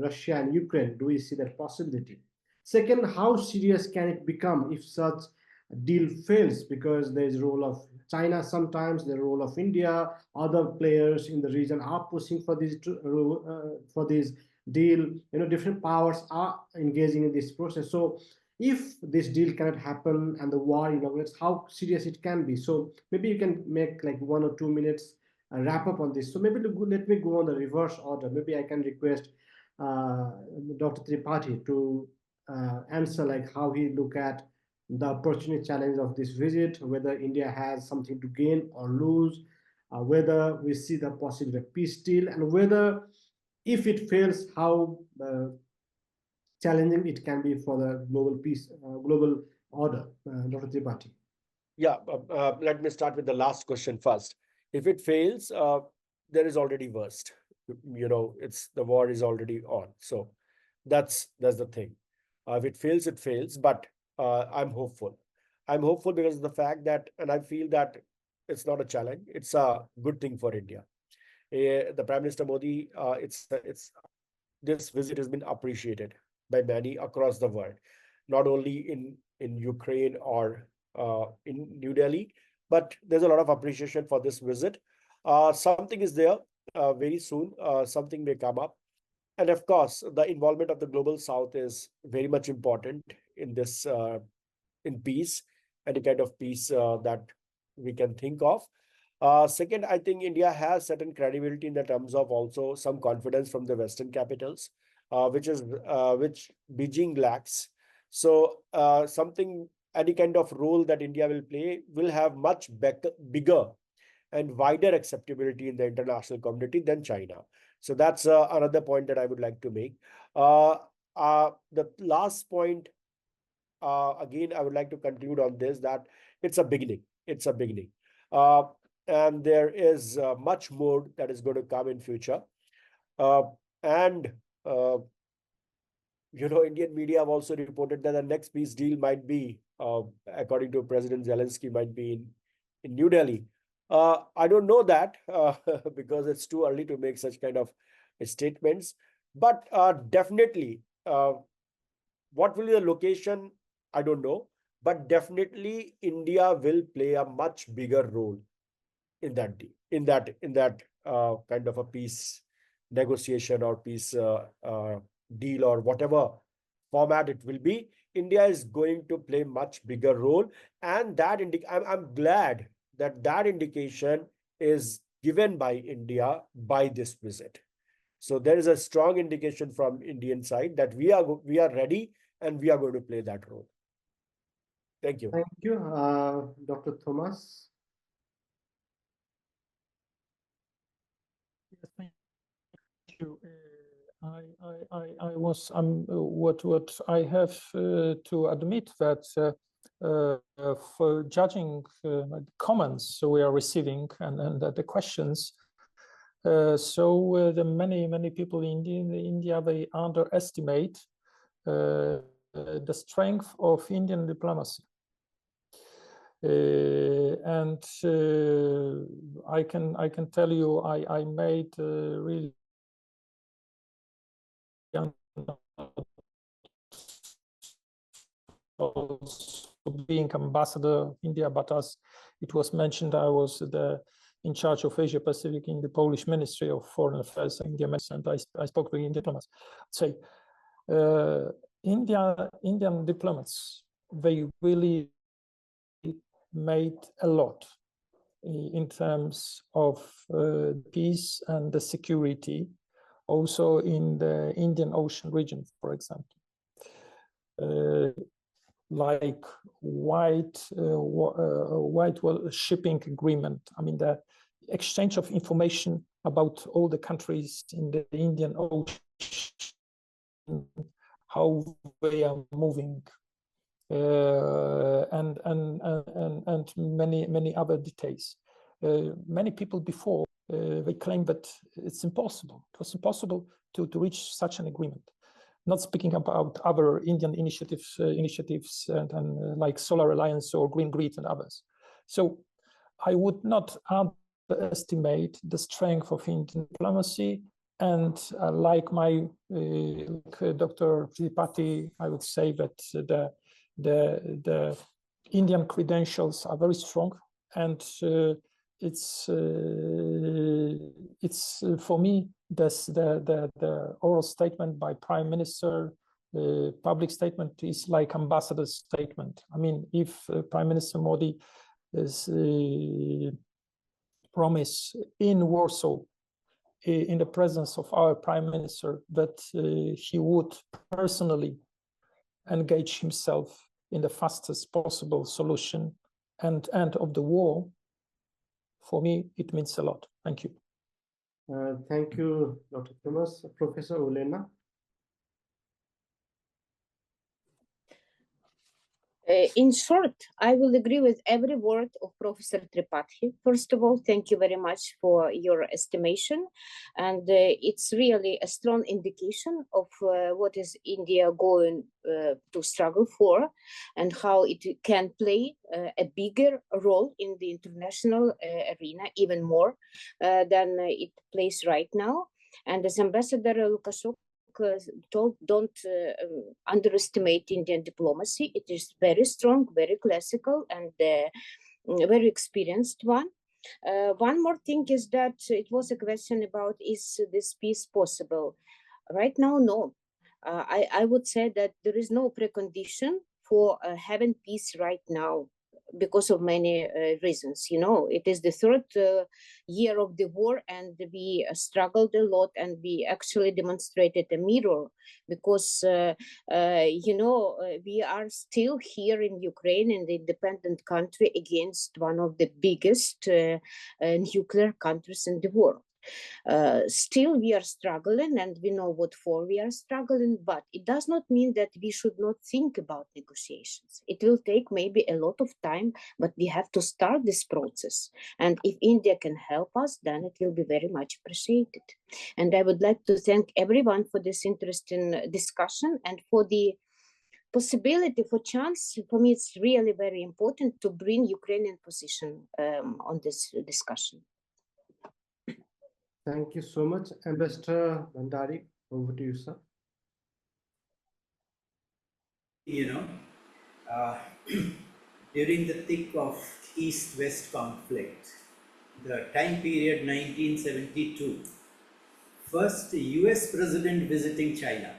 Russia and Ukraine? Do you see that possibility? Second, how serious can it become if such deal fails, because there is a role of China sometimes, the role of India, other players in the region are pushing for this deal. Different powers are engaging in this process. So if this deal cannot happen and the war inaugurates, how serious it can be. So maybe you can make like 1 or 2 minutes wrap up on this. So maybe let me go on the reverse order. Maybe I can request Dr. Tripathi to answer like how he look at the opportunity challenge of this visit, whether India has something to gain or lose, whether we see the possibility of peace deal, and whether if it fails, how challenging it can be for the global peace, global order. Dr. Tripathi. Yeah, let me start with the last question first. If it fails, there is already worst. It's the war is already on. So that's the thing. If it fails, it fails. But I'm hopeful. I'm hopeful because of the fact that, and I feel that it's not a challenge. It's a good thing for India. The Prime Minister Modi, this visit has been appreciated by many across the world, not only in Ukraine or in New Delhi, but there's a lot of appreciation for this visit. Something is there very soon. Something may come up. And of course, the involvement of the global South is very much important in this, in peace, any kind of peace that we can think of. Second, I think India has certain credibility in the terms of also some confidence from the Western capitals, which Beijing lacks. So any kind of role that India will play will have much bigger and wider acceptability in the international community than China. So that's another point that I would like to make. The last point, again, I would like to conclude on this, that it's a beginning. It's a beginning. And there is much more that is going to come in future. Indian media have also reported that the next peace deal might be, according to President Zelensky, might be in New Delhi. I don't know that because it's too early to make such kind of statements. But definitely, what will be the location? I don't know. But definitely, India will play a much bigger role in that deal, in that kind of a peace negotiation or peace deal or whatever format it will be. India is going to play much bigger role, and that I'm glad that indication is given by India by this visit. So there is a strong indication from Indian side that we are ready and we are going to play that role. Thank you. Thank you, Dr. Tomasz. Yes, thank you. What I have to admit that for judging the comments we are receiving and the questions, the many people in India, they underestimate the strength of Indian diplomacy. And I can tell you, I made really being ambassador of India, but as it was mentioned, I was in charge of Asia Pacific in the Polish Ministry of Foreign Affairs, India, and I spoke to Indian diplomats. Say, Indian diplomats, they really made a lot in terms of peace and the security, also in the Indian Ocean region, for example. Like white shipping agreement. I mean, the exchange of information about all the countries in the Indian Ocean, how they are moving, and many other details. Many people before they claimed that it's impossible. It was impossible to reach such an agreement. Not speaking about other Indian initiatives and like Solar Alliance or Green Grid and others. So I would not underestimate the strength of Indian diplomacy. And like Dr. Tripathi, I would say that the Indian credentials are very strong, and it's for me the oral statement by Prime Minister, public statement is like ambassador's statement. I mean, if Prime Minister Modi is promise in Warsaw, in the presence of our Prime Minister, that he would personally engage himself in the fastest possible solution and end of the war, for me, it means a lot. Thank you. Thank you, Dr. Tomasz. Professor Olena. In short, I will agree with every word of Professor Tripathi. First of all, thank you very much for your estimation. And it's really a strong indication of what is India going to struggle for and how it can play a bigger role in the international arena, even more than it plays right now. And as Ambassador Łukaszuk told, don't underestimate Indian diplomacy. It is very strong, very classical, and very experienced one. One more thing is that it was a question about, is this peace possible? Right now, no. I would say that there is no precondition for having peace right now, because of many reasons. You know, it is the third year of the war, and we struggled a lot, and we actually demonstrated a mirror, because you know, we are still here in Ukraine, in the independent country, against one of the biggest nuclear countries in the world. Still we are struggling, and we know what for we are struggling, but it does not mean that we should not think about negotiations. It will take maybe a lot of time, but we have to start this process. And if India can help us, then it will be very much appreciated. And I would like to thank everyone for this interesting discussion and for the possibility, for chance. For me, it's really very important to bring Ukrainian position on this discussion. Thank you so much. Ambassador Bhandari, over to you, sir. You know, during the thick of East-West conflict, the time period 1972, first US president visiting China.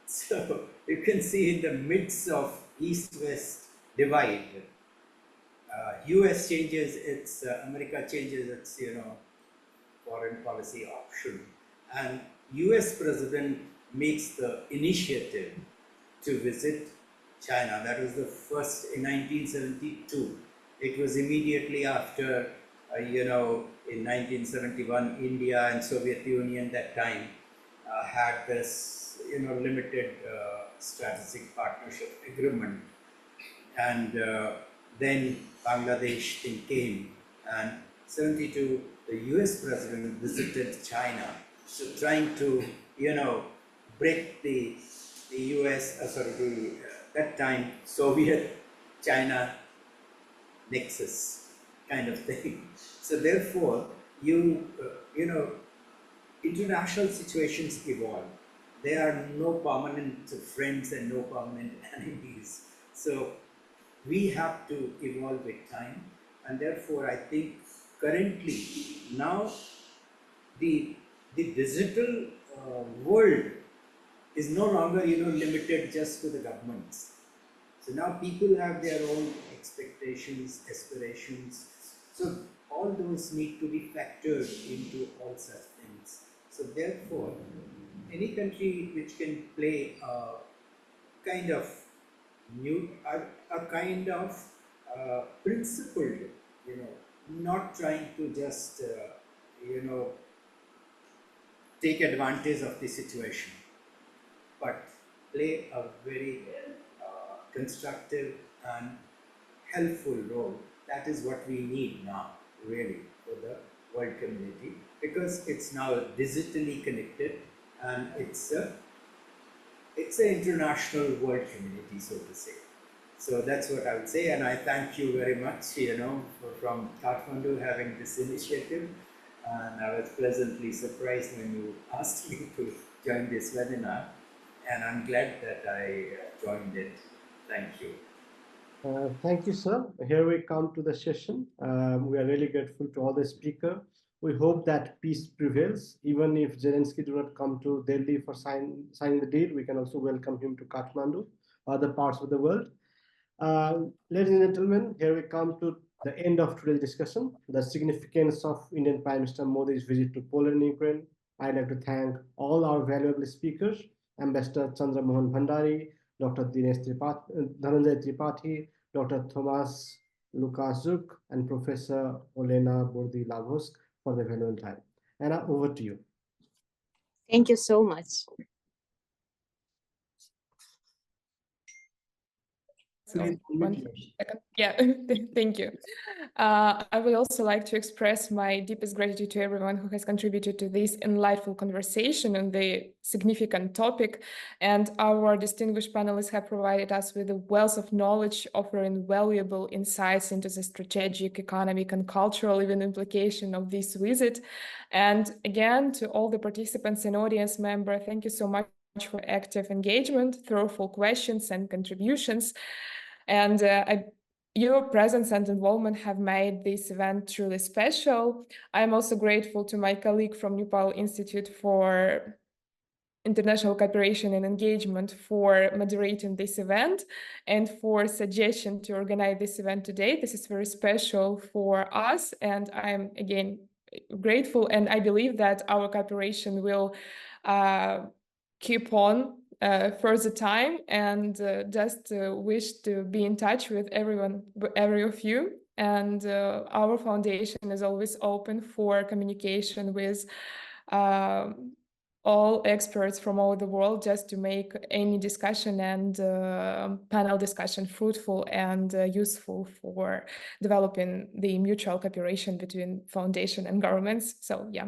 So you can see in the midst of East-West divide, US changes its, America changes its, foreign policy option, and US president makes the initiative to visit China. That was the first in 1972. It was immediately after, in 1971, India and Soviet Union that time had this, limited strategic partnership agreement. And then Bangladesh thing came, and 72, the US president visited China, so trying to, break the US, that time Soviet China nexus kind of thing. So therefore, international situations evolve. There are no permanent friends and no permanent enemies. So we have to evolve with time, and therefore I think currently now the digital world is no longer limited just to the governments. So now people have their own expectations, aspirations. So all those need to be factored into all such things. So therefore, any country which can play a kind of principled, not trying to just, take advantage of the situation, but play a very constructive and helpful role. That is what we need now, really, for the world community, because it's now digitally connected, and it's an international world community, so to say. So that's what I would say, and I thank you very much, from Kathmandu having this initiative, and I was pleasantly surprised when you asked me to join this webinar, and I'm glad that I joined it. Thank you. Thank you, sir. Here we come to the session. We are really grateful to all the speakers. We hope that peace prevails. Even if Zelensky do not come to Delhi for signing the deal, we can also welcome him to Kathmandu, other parts of the world. Ladies and gentlemen, here we come to the end of today's discussion, the significance of Indian Prime Minister Modi's visit to Poland and Ukraine. I'd like to thank all our valuable speakers, Ambassador Chandra Mohan Bhandari, Dr. Dhananjay Tripathi, Dr. Tomasz Łukaszuk, and Professor Olena Bordy-Lavos for the valuable time. And over to you. Thank you so much. So, 1 second. Yeah, thank you. I would also like to express my deepest gratitude to everyone who has contributed to this enlightful conversation on the significant topic. And our distinguished panelists have provided us with a wealth of knowledge, offering valuable insights into the strategic, economic, and cultural even implication of this visit. And again, to all the participants and audience members, thank you so much for active engagement, thoughtful questions, and contributions. And your presence and involvement have made this event truly special. I'm also grateful to my colleague from Nepal Institute for International Cooperation and Engagement for moderating this event and for suggestion to organize this event today. This is very special for us, and I'm again grateful, and I believe that our cooperation will keep on further time, and just wish to be in touch with every of you. And our foundation is always open for communication with all experts from all over the world, just to make any discussion and panel discussion fruitful and useful for developing the mutual cooperation between foundation and governments. So yeah,